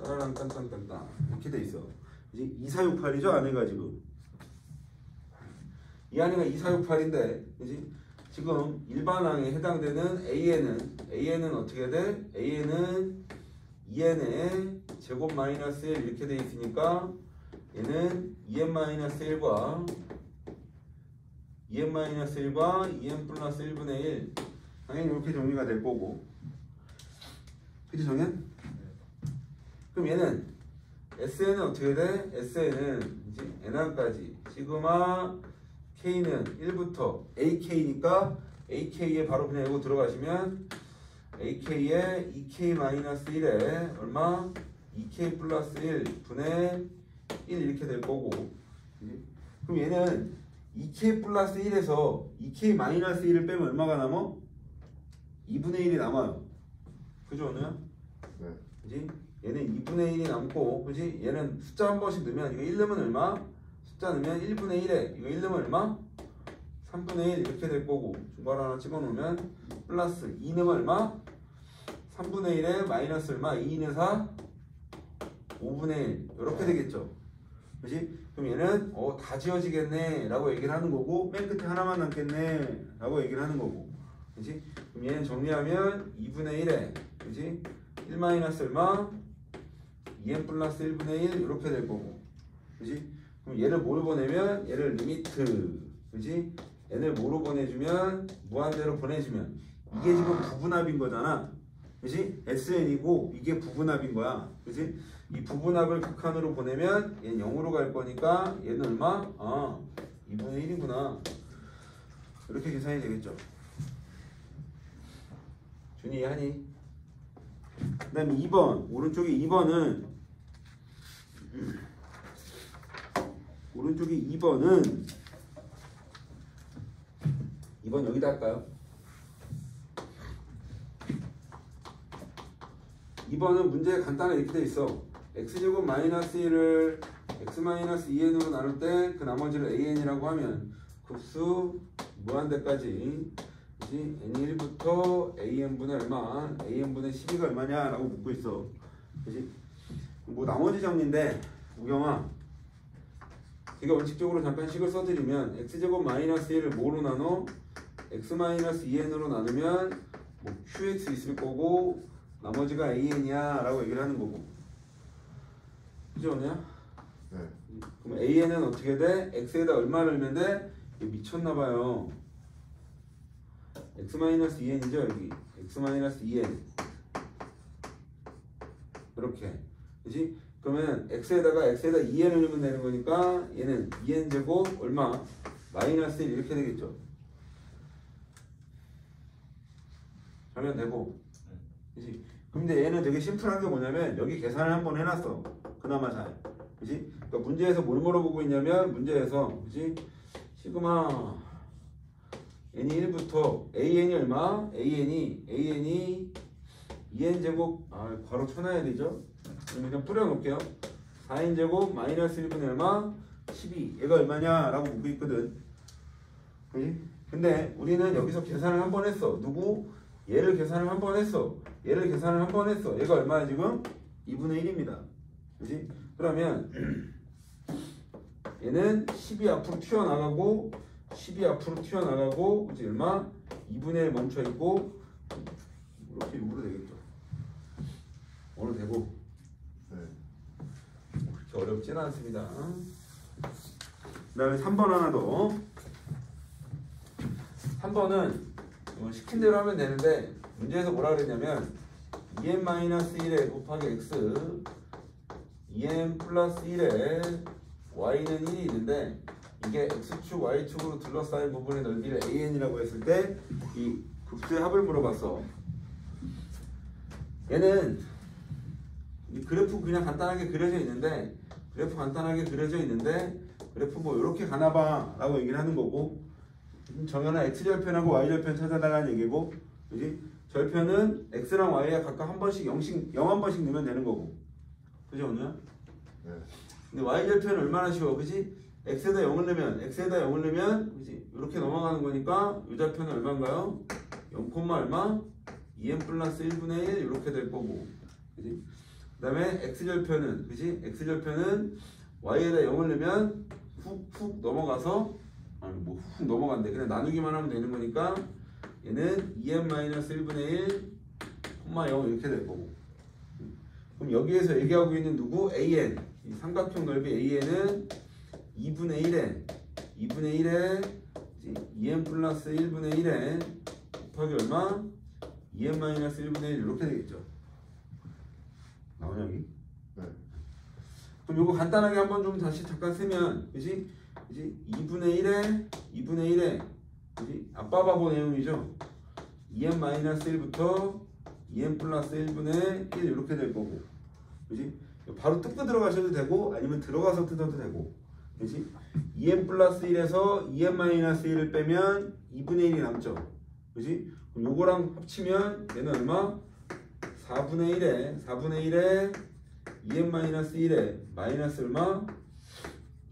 따라랑 딴딴딴딴 이렇게 돼 있어. 이제 2468이죠 안에가 지금. 이 안에가 2468인데, 그지? 지금 일반항에 해당되는 AN은 어떻게 돼? AN은 2n의 제곱 마이너스 1 이렇게 돼 있으니까 얘는 2n 마이너스 1과 2n 플러스 1분의 1 당연히 이렇게 정리가 될 거고, 그치 정현? 그럼 얘는 SN은 어떻게 돼? SN은 이제 N1까지 시그마 K는 1부터 AK니까 AK에 바로 그냥 이거 들어가시면 AK에 2K-1에 얼마? 2K 플러스 1 분의 1 이렇게 될 거고, 그럼 얘는 2K 플러스 1에서 2K 마이너스 1을 빼면 얼마가 남아? 2분의 1이 남아요. 그죠 오늘? 네. 그지? 얘는 2분의 1이 남고, 그지? 얘는 숫자 한 번씩 넣으면 이거 1 넣으면 얼마? 숫자 넣으면 1분의 1에 이거 1 넣으면 얼마? 3분의 1 이렇게 될 거고, 중괄 하나 찍어 놓으면 플러스 2 넣으면 얼마? 3분의 1에 마이너스 얼마? 2는 4 5분의 1 이렇게 되겠죠. 그지? 그럼 얘는 다 지워지겠네 라고 얘기를 하는 거고, 맨 끝에 하나만 남겠네 라고 얘기를 하는 거고, 그지? 그럼 얘는 정리하면 2분의 1에, 그지? 1 마이너스 얼마? 2n 플러스 1분의 1 이렇게 될 거고, 그지? 그럼 얘를 뭐로 보내면? 얘를 리미트, 그지? n을 뭐로 보내주면? 무한대로 보내주면 이게 지금 부분합인 거잖아, 그지? SN이고 이게 부분합인 거야, 그지? 이 부분합을 극한으로 보내면 얘는 0으로 갈 거니까 얘는 얼마? 2분의 1이구나 이렇게 계산이 되겠죠. 준이 이해하니? 그 다음에 2번 오른쪽에 2번은 여기다 할까요? 2번은 문제 간단하게 이렇게 돼 있어. x제곱 마이너스 1을 x 마이너스 2n으로 나눌 때 그 나머지를 an이라고 하면 급수 무한대까지, 그치? n이 1부터 an분의 얼마? an분의 12가 얼마냐? 라고 묻고 있어. 그치? 뭐 나머지 정리인데 우경아, 이게 원칙적으로 잠깐 식을 써드리면 x제곱 마이너스 1을 뭐로 나눠? x 마이너스 2n으로 나누면 뭐 qx 있을 거고 나머지가 an이야 라고 얘기를 하는 거고, 그죠 언니야? 네. 그럼 an은 어떻게 돼? x에다 얼마를 넣으면 돼? 미쳤나봐요. x 마이너스 2n이죠 여기. x 마이너스 2n 이렇게, 그지? 그러면 x에다 2n을 넣으면 되는 거니까 얘는 2n 제곱 얼마? 마이너스 1 이렇게 되겠죠. 하면 되고, 그지? 근데 얘는 되게 심플한 게 뭐냐면 여기 계산을 한번 해놨어. 그나마 잘, 그지? 그러니까 문제에서 뭘 물어보고 있냐면 문제에서, 그지? 시그마 n이 1부터 an이 얼마? an이 2n제곱 바로 쳐놔야 되죠? 그냥 뿌려놓을게요. 4n제곱 마이너스 1분의 얼마? 12. 얘가 얼마냐? 라고 묻고 있거든. 그치? 근데 우리는 여기서 계산을 한 번 했어. 누구? 얘를 계산을 한 번 했어. 얘를 계산을 한 번 했어. 얘가 얼마야 지금? 2분의 1입니다. 그치? 그러면 얘는 10이 앞으로 튀어나가고 10이 앞으로 튀어나가고 그치? 얼마? 2분의 1 멈춰 있고 이렇게 6으로 되겠죠. 어느 되고 그렇게 어렵진 않습니다. 그 다음에 3번 하나 더. 3번은 시킨 대로 하면 되는데 문제에서 뭐라 그랬냐면 2n-1에 곱하기 x 2n 플러스 1에 y는 1이 있는데 이게 x축, y축으로 둘러싸인 부분의 넓이를 an이라고 했을 때 이 급수의 합을 물어봤어. 얘는 이 그래프 그냥 간단하게 그려져 있는데 그래프 뭐 이렇게 가나봐 라고 얘기를 하는 거고 정연한 x절편하고 y절편 찾아달라는 얘기고 그지? 절편은 x랑 y에 각각 한 번씩 0 한 번씩 넣으면 되는 거고 그죠 오늘? 네. 근데 y절편은 얼마나 쉬워 그지? x에다 0을 넣으면 그지? 이렇게 넘어가는 거니까 이 절편은 얼마인가요? 0, 얼마? 2n 플러스 1분의 1 이렇게 될 거고 그지? 그 다음에 x절편은 그지? x절편은 y에다 0을 넣으면 훅 넘어가서 훅 넘어간대. 그냥 나누기만 하면 되는 거니까 얘는 2n-1분의 1, 0 이렇게 될 거고. 그럼 여기에서 얘기하고 있는 누구? an. 이 삼각형 넓이 an은 2분의 1에 2n 플러스 1분의 1에 곱하기 얼마? 2n-1분의 1 이렇게 되겠죠. 나오냐 여기? 네. 그럼 요거 간단하게 한번 좀 다시 잠깐 쓰면 그지? 2분의 1에 그지? 아빠 바보 내용이죠. 2n-1부터 2n 플러스 1분의 1 이렇게 될 거고 그지? 바로 뜯고 들어가셔도 되고 아니면 들어가서 뜯어도 되고 그지? 2n 플러스 1에서 2n-1을 빼면 2분의 1이 남죠. 그지? 그럼 요거랑 합치면 얘는 얼마? 4분의 1에 2n-1에 마이너스 얼마?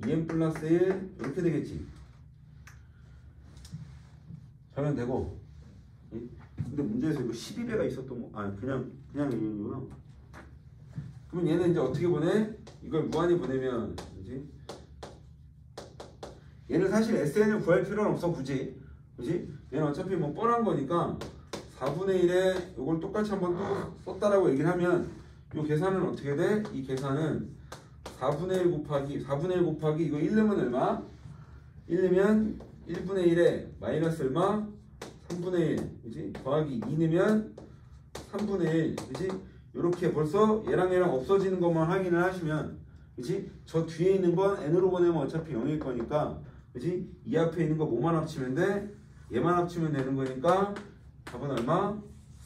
2n 플러스 1 이렇게 되겠지. 하면 되고. 근데 문제에서 이거 12배가 있었던 거 그냥 얘기구나. 그러면 얘는 이제 어떻게 보내? 이걸 무한히 보내면 그지? 얘는 사실 SN을 구할 필요는 없어 굳이. 그지? 얘는 어차피 뭐 뻔한 거니까 4분의 1에 이걸 똑같이 한번 또 썼다라고 얘기를 하면 이 계산은 어떻게 돼? 이 계산은 4분의 1 곱하기 이거 1 넣으면 얼마? 1 넣으면 1분의 1에 마이너스 얼마? 3분의 1 그지? 더하기 2 넣으면 3분의 1 그지? 이렇게 벌써 얘랑 없어지는 것만 확인을 하시면 그지? 저 뒤에 있는 건 n으로 보내면 어차피 0일 거니까 그지? 이 앞에 있는 거 뭐만 합치면 돼? 얘만 합치면 되는 거니까 답은 얼마?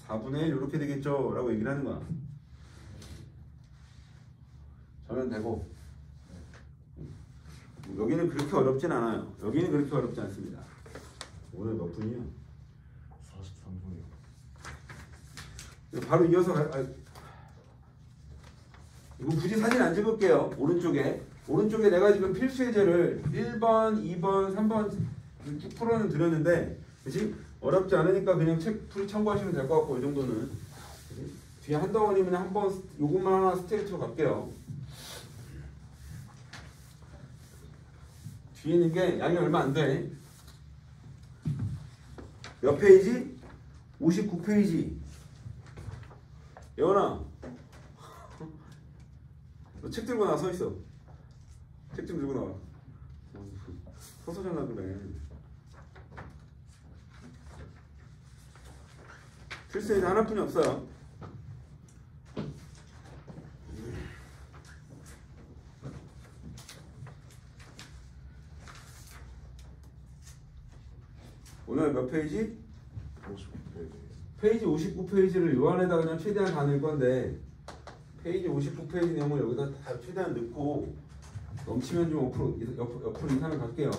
4분의 1 이렇게 되겠죠 라고 얘기를 하는 거야. 저는 되고 여기는 그렇게 어렵진 않아요. 여기는 그렇게 어렵지 않습니다. 오늘 몇 분이요? 43분이요. 바로 이어서 이거 굳이 사진 안 찍을게요. 오른쪽에 내가 지금 필수 예제를 1번, 2번, 3번 쭉 풀어는 드렸는데 그치? 어렵지 않으니까 그냥 책 풀이 참고하시면 될 것 같고 이 정도는 그치? 뒤에 한 덩어리면 한번 요것만 하나 스트레이트로 갈게요. 뒤에 있는 게 양이 얼마 안 돼. 몇 페이지? 59페이지. 예원아, 너 책 들고 나와 서 있어. 책 좀 들고 나와. 서서 전화 그래. 필수에는 하나뿐이 없어요. 오늘 몇 페이지? 59페이지. 페이지 59페이지를 요 안에다 그냥 최대한 다 넣을 건데 페이지 59페이지 내용을 여기다 다 최대한 넣고 넘치면 좀 옆으로 이사를 갈게요.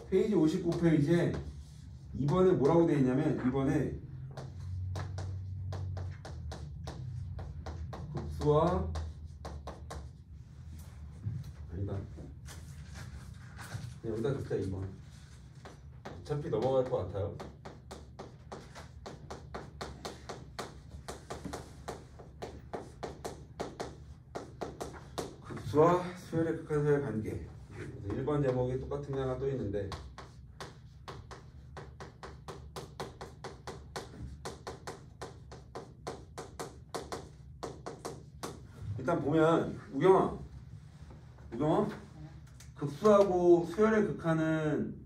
페이지 59페이지에 2번에 뭐라고 되어 있냐면 2번에 급수와 아니다. 그냥 여기다 넣자 2번. 어차피 넘어갈 것 같아요. 급수와 수열의 극한 사이의 관계. 1번 제목이 똑같은 게 하나 또 있는데 일단 보면 우경아 급수하고 수열의 극한은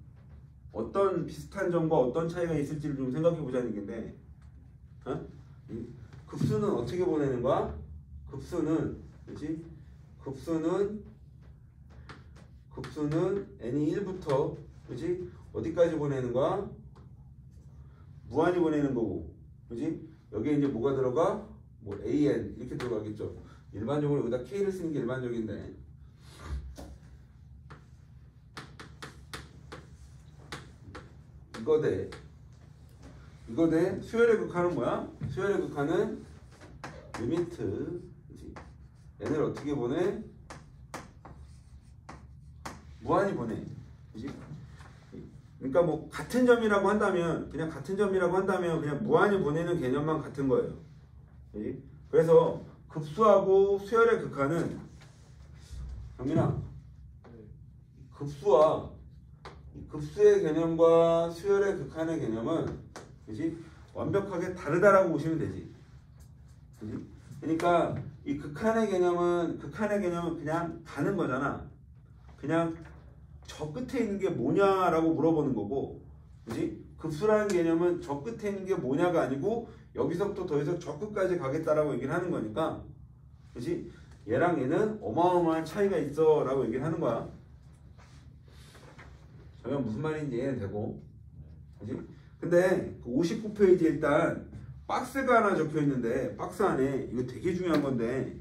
어떤 비슷한 점과 어떤 차이가 있을지를 좀 생각해 보자는 얘기인데 급수는 어떻게 보내는 거야? 급수는 그렇지? 급수는 n이 1부터 그렇지? 어디까지 보내는 거야? 무한히 보내는 거고 그렇지? 여기에 이제 뭐가 들어가? 뭐 an 이렇게 들어가겠죠. 일반적으로 여기다 k를 쓰는 게 일반적인데 이거 대 수열의 극한은 뭐야? 수열의 극한은 리미트 그렇지? n을 어떻게 보내? 무한히 보내. 그렇지? 그러니까 뭐 같은 점이라고 한다면 그냥 무한히 보내는 개념만 같은 거예요. 그렇지? 그래서 급수하고 수열의 극한은 정민아 급수의 개념과 수열의 극한의 개념은 그렇지? 완벽하게 다르다라고 보시면 되지. 그렇지? 그러니까 이 극한의 개념은 그냥 가는 거잖아. 그냥 저 끝에 있는 게 뭐냐라고 물어보는 거고, 그렇지? 급수라는 개념은 저 끝에 있는 게 뭐냐가 아니고 여기서부터 더 해서 저 끝까지 가겠다라고 얘기를 하는 거니까, 그렇지? 얘랑 얘는 어마어마한 차이가 있어라고 얘기를 하는 거야. 그러면 무슨 말인지 이해는 되고, 그렇지? 근데 그 59페이지에 일단 박스가 하나 적혀 있는데 박스 안에 이거 되게 중요한 건데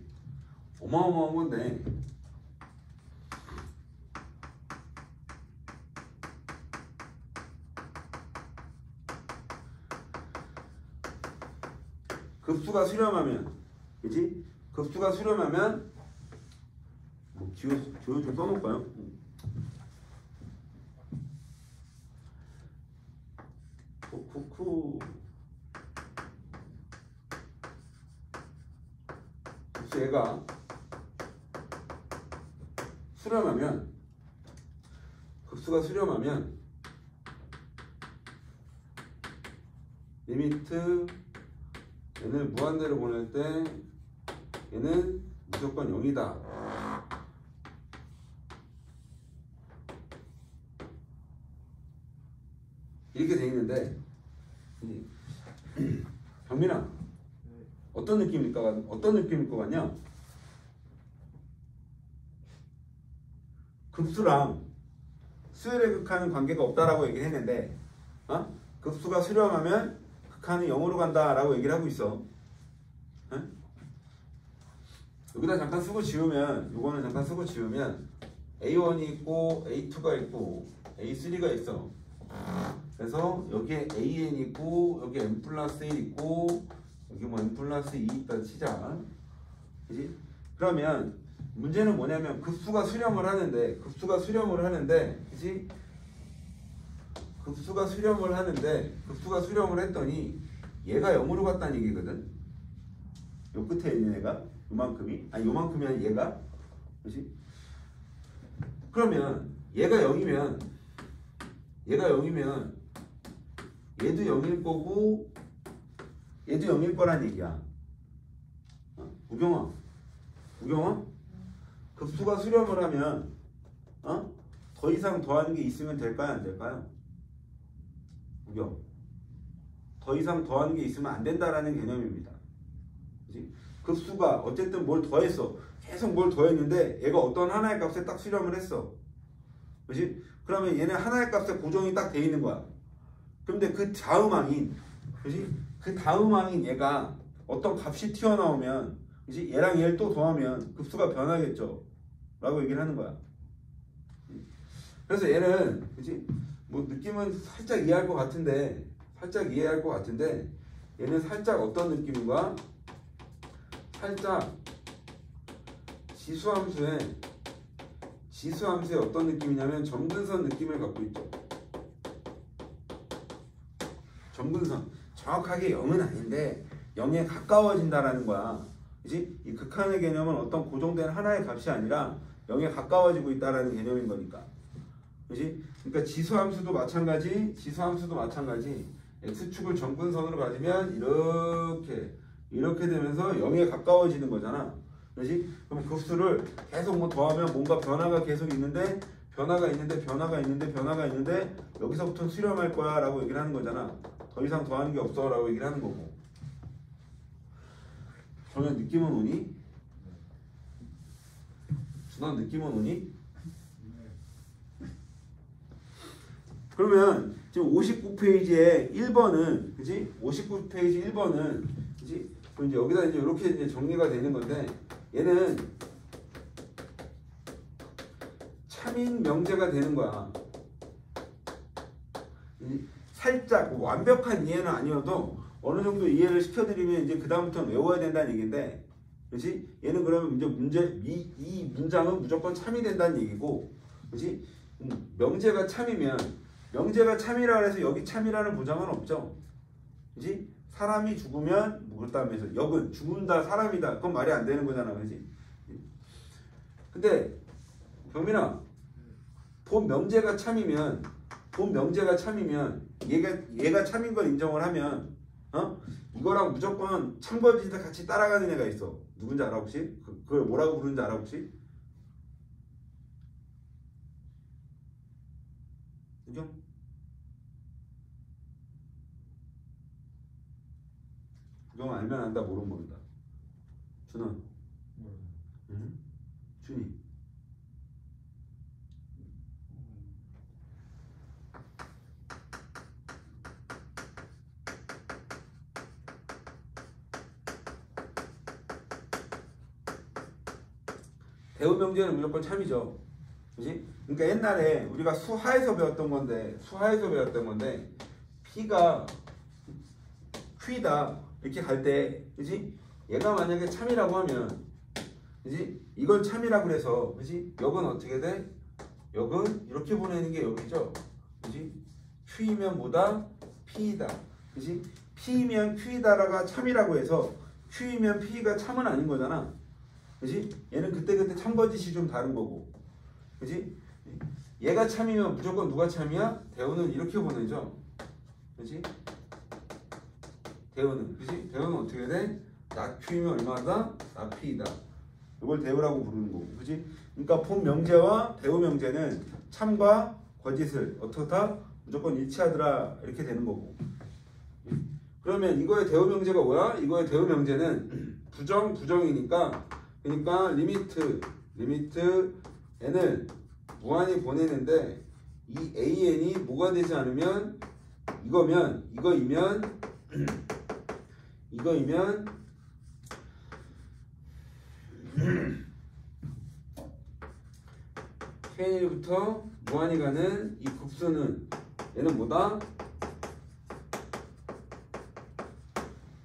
어마어마한 건데 급수가 수렴하면 그치? 급수가 수렴하면 뭐 기호 좀 써놓을까요? 쿠쿠 얘가 급수가 수렴하면 리미트 얘는 무한대로 보낼 때 얘는 무조건 0이다. 이렇게 돼 있는데 경민아 어떤 느낌일 것 같냐? 급수랑 수열의 극한은 관계가 없다라고 얘기를 했는데 급수가 수렴하면 극한이 0으로 간다라고 얘기를 하고 있어. 여기다 잠깐 쓰고 지우면 요거는 잠깐 쓰고 지우면 A1이 있고 A2가 있고 A3가 있어. 그래서 여기에 AN 있고 여기 N 플러스 1 있고 여기 뭐 N 플러스 2 있다 치자. 그치? 그러면 문제는 뭐냐면 급수가 수렴을 하는데 그치? 급수가 수렴을 했더니 얘가 0으로 갔다는 얘기거든. 요 끝에 있는 애가 요만큼이 아니라 얘가 그치? 그러면 얘가 0이면 얘도 0일 거고 얘도 0일 거란 얘기야. 우경아 급수가 수렴을 하면 더 이상 더하는 게 있으면 될까요 안 될까요? 우경 더 이상 더하는 게 있으면 안 된다라는 개념입니다. 그치? 급수가 어쨌든 뭘 더했어. 계속 뭘 더했는데 얘가 어떤 하나의 값에 딱 수렴을 했어. 그치? 그러면 얘는 하나의 값에 고정이 딱 돼 있는 거야. 그런데 그 다음 항인 얘가 어떤 값이 튀어나오면 그치? 얘랑 얘를 또 더하면 급수가 변하겠죠 라고 얘기를 하는 거야. 그래서 얘는 그치? 뭐 느낌은 살짝 이해할 것 같은데 얘는 살짝 어떤 느낌인가? 살짝 지수함수의 어떤 느낌이냐면 점근선 느낌을 갖고 있죠. 점근선. 정확하게 0은 아닌데 0에 가까워진다라는 거야. 그치? 이 극한의 개념은 어떤 고정된 하나의 값이 아니라 0에 가까워지고 있다라는 개념인 거니까. 그치? 그러니까 지수함수도 마찬가지. x축을 점근선으로 가지면 이렇게 되면서 0에 가까워지는 거잖아. 그렇지? 그럼 급수를 계속 뭐 더하면 뭔가 변화가 계속 있는데 변화가 있는데 여기서부터 수렴할 거야 라고 얘기를 하는 거잖아. 더 이상 더하는 게 없어 라고 얘기를 하는 거고. 전혀 느낌은 오니? 준환 느낌은 오니? 그러면 지금 59페이지에 1번은 그지? 59페이지 1번은 그지? 그럼 이제 여기다 이제 이렇게 이제 정리가 되는 건데 얘는 참인 명제가 되는 거야. 살짝 완벽한 이해는 아니어도 어느 정도 이해를 시켜드리면 이제 그 다음부터는 외워야 된다는 얘기인데, 그렇지? 얘는 그러면 이제 이 문장은 무조건 참이 된다는 얘기고, 그렇지? 명제가 참이라 해서 여기 참이라는 보장은 없죠. 그렇지? 사람이 죽으면 그다음에서 역은 죽는다 사람이다 그건 말이 안 되는 거잖아, 그렇지? 근데 경민아, 본 명제가 참이면 얘가 참인 걸 인정을 하면 이거랑 무조건 참거짓을 같이 따라가는 애가 있어. 누군지 알아 혹시? 그걸 뭐라고 부르는지 알아 혹시? 그죠? 그거 알면 안다, 모르면 모른다. 준원. 응? 준이. 대우명제는 무조건 참이죠. 그지? 그러니까 옛날에 우리가 수하에서 배웠던 건데 P가 Q다 이렇게 갈 때, 그지? 얘가 만약에 참이라고 하면, 그지? 이걸 참이라고 그래서, 그지? 역은 어떻게 돼? 역은 이렇게 보내는 게 역이죠. 그지? Q이면 뭐다? P이다. 그지? P이면 Q이다라가 참이라고 해서 Q이면 P가 참은 아닌 거잖아. 그지? 얘는 그때 참거짓이 좀 다른 거고. 그지? 얘가 참이면 무조건 누가 참이야? 대우는 이렇게 보내죠. 그지? 대우는, 그지? 대우는 어떻게 돼? 나 Q이면 얼마다? 나 P이다. 이걸 대우라고 부르는 거고. 그지? 그러니까 본 명제와 대우 명제는 참과 거짓을 어떻다? 무조건 일치하더라. 이렇게 되는 거고. 그러면 이거의 대우 명제가 뭐야? 이거의 대우 명제는 부정이니까, 그러니까 리미트 n을 무한히 보내는데 이 an이 뭐가 되지 않으면 이거이면 k1부터 무한히 가는 이 급수는 얘는 뭐다?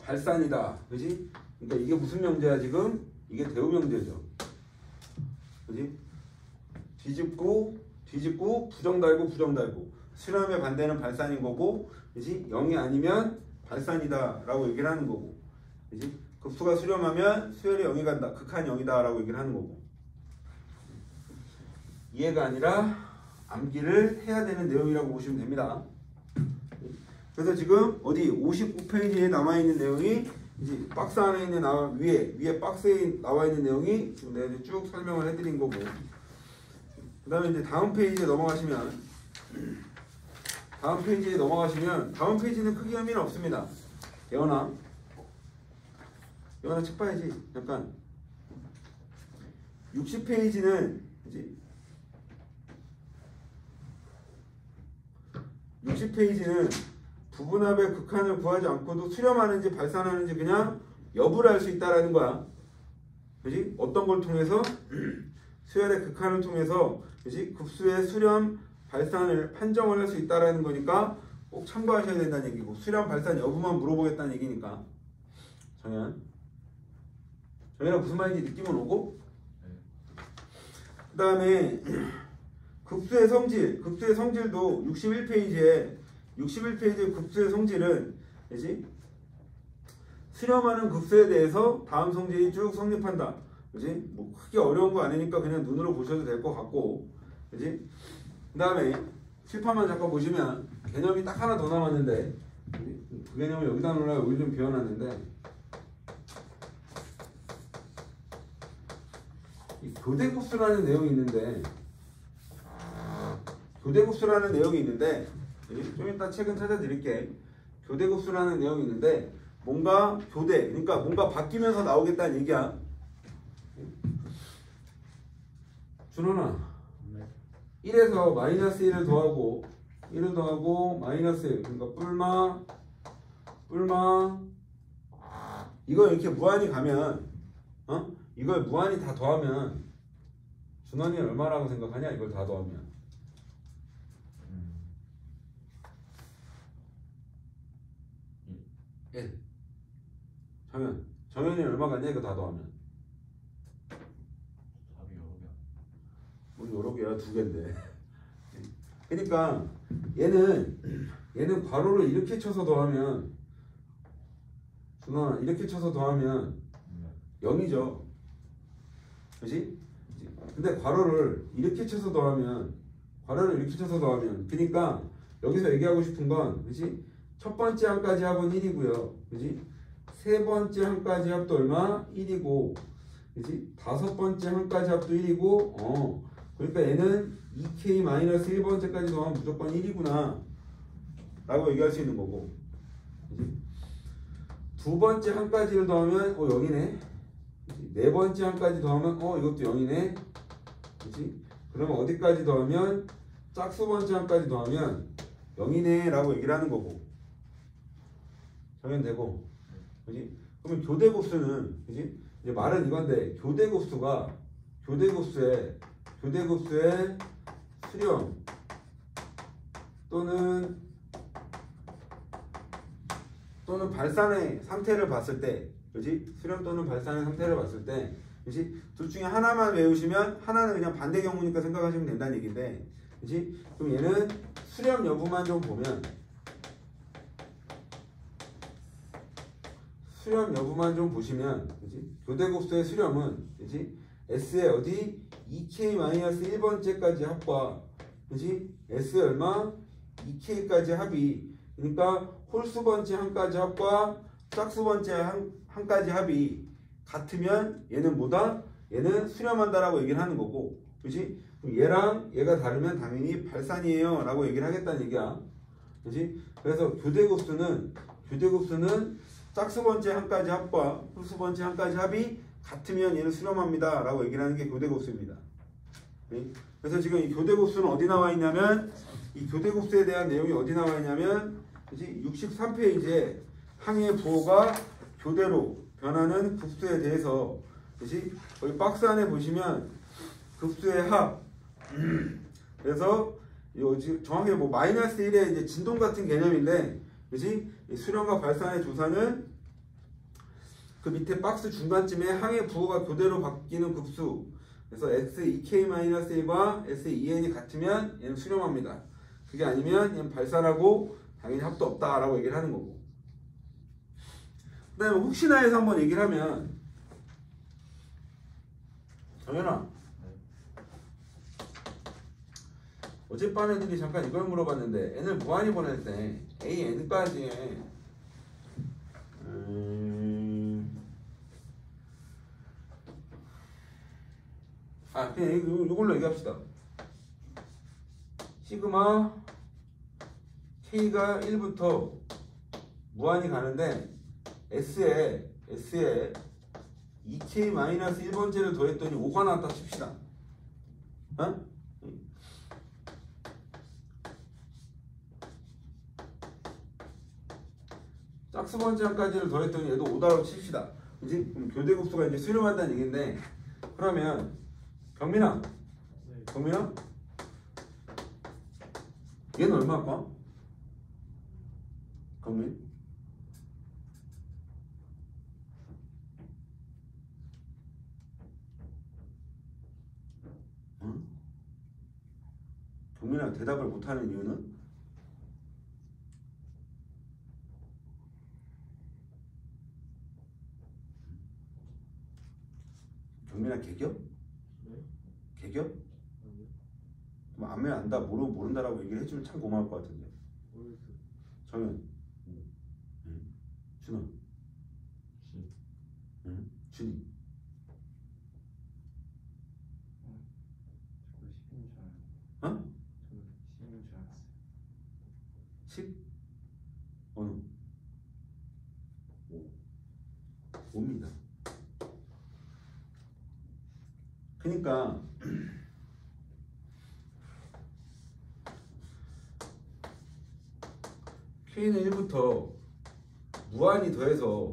발산이다. 그지? 그러니까 이게 무슨 명제야 지금? 이게 대우 명제죠. 그지? 뒤집고 부정 달고 수렴의 반대는 발산인 거고, 그지? 0이 아니면 발산이다 라고 얘기를 하는 거고, 그지? 급수가 수렴하면 수열이 0이 간다, 극한 0이다 라고 얘기를 하는 거고. 이해가 아니라 암기를 해야 되는 내용이라고 보시면 됩니다. 그래서 지금 어디 59페이지에 남아있는 내용이 이제 박스 안에 있는 위에 박스에 나와 있는 내용이 지금 내가 이제 쭉 설명을 해드린 거고, 그 다음에 이제 다음 페이지에 넘어가시면 다음 페이지는 크게 의미는 없습니다. 예원아 책 봐야지. 잠깐. 60페이지는 이제 60페이지는 부분합의 극한을 구하지 않고도 수렴하는지 발산하는지 그냥 여부를 알 수 있다라는 거야. 그지? 어떤 걸 통해서? 수열의 극한을 통해서, 그지? 급수의 수렴 발산을 판정을 할 수 있다라는 거니까 꼭 참고하셔야 된다는 얘기고 수렴 발산 여부만 물어보겠다는 얘기니까 정현아 무슨 말인지 느낌은 오고 그 다음에 급수의 성질도 61페이지에 급수의 성질은 그지? 수렴하는 급수에 대해서 다음 성질이 쭉 성립한다. 그지? 뭐 크게 어려운 거 아니니까 그냥 눈으로 보셔도 될 것 같고, 그지? 그 다음에 칠판만 잠깐 보시면 개념이 딱 하나 더 남았는데, 그 개념을 여기다 놓으려고 여기 좀 비워놨는데, 이 교대급수라는 내용이 있는데, 좀 이따 책은 찾아드릴게. 교대급수라는 내용이 있는데, 뭔가 그러니까 뭔가 바뀌면서 나오겠다는 얘기야. 준호나 1에서 마이너스 1을 더하고 마이너스 1 그러니까 뿔마 이거 이렇게 무한히 가면 이걸 무한히 다 더하면 준원이 얼마라고 생각하냐? 이걸 다 더하면 1 정현이 얼마 같냐? 이거 다 더하면 여러 개야, 두 개인데. 그러니까 얘는 괄호를 이렇게 쳐서 더하면 준아 이렇게 쳐서 더하면 0이죠. 그렇지? 근데 괄호를 이렇게 쳐서 더하면 그러니까 여기서 얘기하고 싶은 건 그렇지? 첫 번째 한까지 합은 1이고요. 그렇지? 세 번째 한까지 합도 얼마? 1이고 그렇지? 다섯 번째 한까지 합도 1이고 그러니까 얘는 2k-1번째까지 더하면 무조건 1이구나 라고 얘기할 수 있는 거고 그치? 두 번째 한까지를 더하면 0이네 그치? 네 번째 한까지 더하면 이것도 0이네 그치? 그러면 어디까지 더하면 짝수 번째 한까지 더하면 0이네 라고 얘기를 하는 거고 정연되고 그치? 그러면 교대곱수는 그치? 이제 말은 이건데 교대곱수의 수렴 또는 발산의 상태를 봤을 때, 그렇지? 수렴 또는 발산의 상태를 봤을 때, 그렇지? 둘 중에 하나만 외우시면 하나는 그냥 반대 경우니까 생각하시면 된다는 얘기인데, 그렇지? 그럼 얘는 수렴 여부만 좀 보면, 보시면, 그렇지? 교대곱수의 수렴은, 그렇지? S의 어디 2k-1번째까지 합과 그지? S 얼마? 2k까지 합이 그러니까 홀수 번째 한까지 합과 짝수 번째 한까지 합이 같으면 얘는 뭐다? 얘는 수렴한다라고 얘기를 하는 거고 그지? 그럼 얘랑 얘가 다르면 당연히 발산이에요 라고 얘기를 하겠다는 얘기야 그지? 그래서 교대곱수는 짝수 번째 한까지 합과 홀수 번째 한까지 합이 같으면 얘는 수렴합니다 라고 얘기를 하는 게 교대곱수입니다. 그래서 지금 이 교대곱수는 어디 나와 있냐면 이 교대곱수에 대한 내용이 어디 나와 있냐면 63페이지에 항의 부호가 교대로 변하는 급수에 대해서 그치? 여기 박스 안에 보시면 급수의 합 그래서 정확히 뭐 마이너스 1의 이제 진동 같은 개념인데 그치? 수렴과 발산의 조사는 그 밑에 박스 중간쯤에 항의 부호가 교대로 바뀌는 급수 그래서 S2K-1과 S2N이 같으면 얘는 수렴합니다. 그게 아니면 얘는 발산하고 당연히 합도 없다 라고 얘기를 하는 거고 그 다음에 혹시나 해서 한번 얘기를 하면 정연아 어젯밤 애들이 잠깐 이걸 물어봤는데 n을 무한히 보낼 때 a, n까지의 그냥 이걸로 얘기합시다. 시그마 K가 1부터 무한히 가는데 S에 2K-1번째를 더했더니 5가 나왔다 칩시다. 짝수 번째 한까지를 더했더니 얘도 5다라고 칩시다. 그지? 그럼 교대급수가 이제 수렴한다는 얘기인데 그러면 경민아 얘는 얼마일까? 그러면 응? 경민아 대답을 못하는 이유는? 경민아 개겨? 네? 개겨? 아니요. 그럼 안면 안다 모른다라고 얘기를 해주면 참 고마울 것 같은데. 모르겠어요. 정현 응. 준호 시. 응. 준이 저도 10인 줄 알았는데. 어? 저도 10인 줄 알았어요. 10? 어느? 5. 5입니다. 그러니까 K는 1부터 무한히 더해서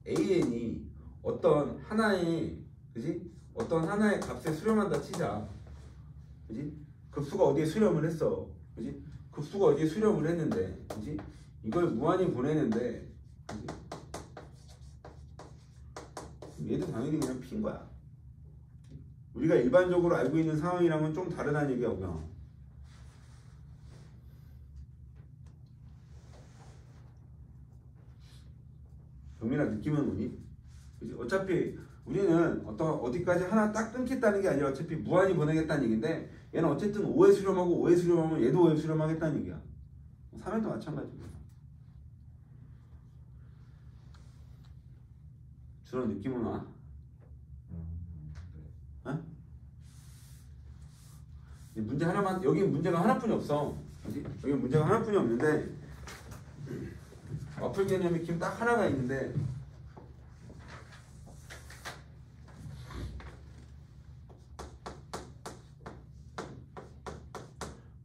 AN이 어떤 하나의 그지? 어떤 하나의 값에 수렴한다 치자. 그지? 급수가 어디에 수렴을 했어. 그지? 급수가 어디에 수렴을 했는데. 그지? 이걸 무한히 보내는데. 그지? 얘도 당연히 그냥 P인 거야. 우리가 일반적으로 알고 있는 상황이랑은 좀 다르다는 얘기야, 그냥. 경민아 느낌은 오니? 그치? 어차피 우리는 어디까지 하나 딱 끊겠다는 게 아니라 어차피 무한히 보내겠다는 얘기인데 얘는 어쨌든 5에 수렴하고 5에 수렴하면 얘도 5에 수렴하겠다는 얘기야. 3회도 마찬가지고. 주로 느낌은 와? 네. 어? 문제 하나만, 여기 문제가 하나뿐이 없어. 그치? 여기 문제가 하나뿐이 없는데 와플 개념이 지금 딱 하나가 있는데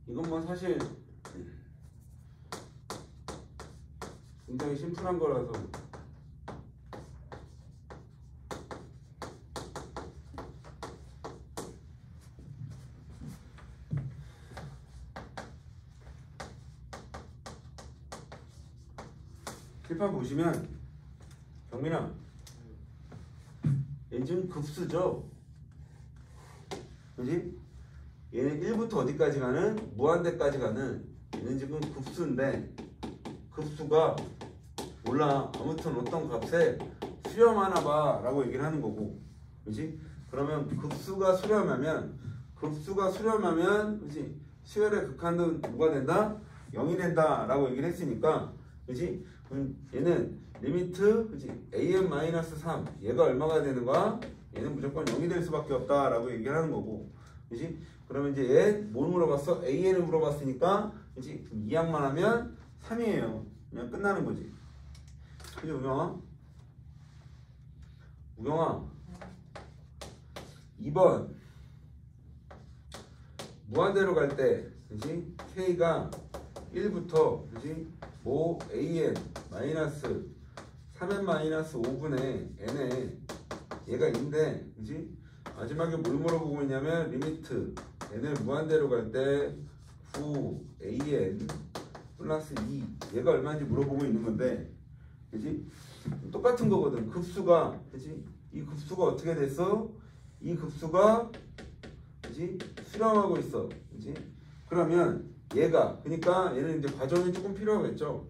이건 뭐 사실 굉장히 심플한 거라서 칠판 보시면 경민아 얘 지금 급수죠? 그지? 얘는 1부터 어디까지 가는? 무한대까지 가는 얘는 지금 급수인데 급수가 몰라 아무튼 어떤 값에 수렴하나 봐 라고 얘기를 하는 거고 그지? 그러면 급수가 수렴하면 그지? 수열의 극한은 뭐가 된다? 0이 된다 라고 얘기를 했으니까 그지? 그럼 얘는 리미트 그지? an-3 얘가 얼마가 되는 거야? 얘는 무조건 0이 될 수밖에 없다 라고 얘기를 하는 거고 그지? 그러면 이제 얘 뭘 물어봤어? an을 물어봤으니까 그지? 이항만 하면 3이에요. 그냥 끝나는 거지. 그지 우경아? 우경아 2번 무한대로 갈 때 그지? K가 1부터 그지? 뭐 an 마이너스 3n 마이너스 5분의 n에 얘가 인데 그지? 마지막에 뭘 물어보고 있냐면 리미트 n을 무한대로 갈 때 9an 플러스 2 얘가 얼마인지 물어보고 있는 건데 그지? 똑같은 거거든. 급수가 그지? 이 급수가 어떻게 됐어? 이 급수가 그지? 수렴하고 있어. 그지? 그러면 얘가 그러니까 얘는 이제 과정이 조금 필요하겠죠.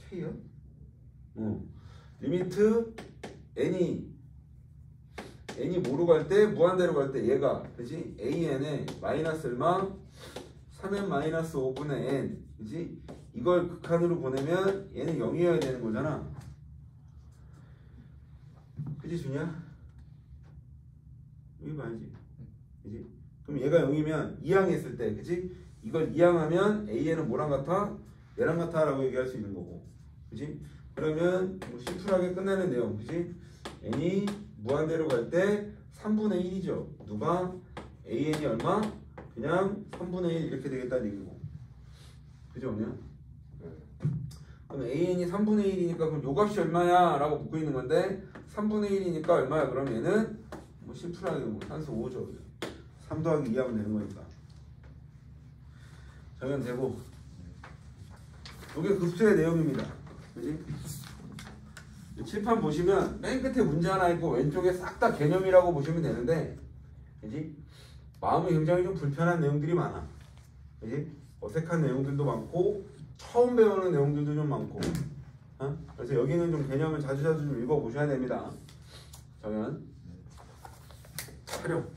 K요? 리미트 n이 뭐로 갈 때? 무한대로 갈 때 얘가 그지? an에 마이너스 얼마? 3n 마이너스 5분의 n 그지? 이걸 극한으로 보내면 얘는 0이어야 되는 거잖아. 그지 준이야? 여기 봐야지. 그지? 그럼 얘가 0이면 이항했을 때 그지? 이걸 이항하면 an은 뭐랑 같아? 얘랑 같아 라고 얘기할 수 있는 거고 그지? 그러면 뭐 심플하게 끝나는 내용 그지? n이 무한대로 갈 때 3분의 1이죠. 누가? an이 얼마? 그냥 3분의 1 이렇게 되겠다는 얘기고 그죠? 그냥? 그럼 an이 3분의 1이니까 그럼 요 값이 얼마야? 라고 묻고 있는 건데 3분의 1이니까 얼마야? 그럼 얘는 뭐 심플하게 뭐 산수 5죠. 3 더하기 2 하면 되는 거니까 정연되고 이게 급수의 내용입니다. 그지? 칠판 보시면 맨 끝에 문제 하나 있고 왼쪽에 싹 다 개념이라고 보시면 되는데, 그지? 마음이 굉장히 좀 불편한 내용들이 많아. 그지? 어색한 내용들도 많고 처음 배우는 내용들도 좀 많고. 그래서 여기는 좀 개념을 자주자주 좀 읽어보셔야 됩니다. 정연 촬영.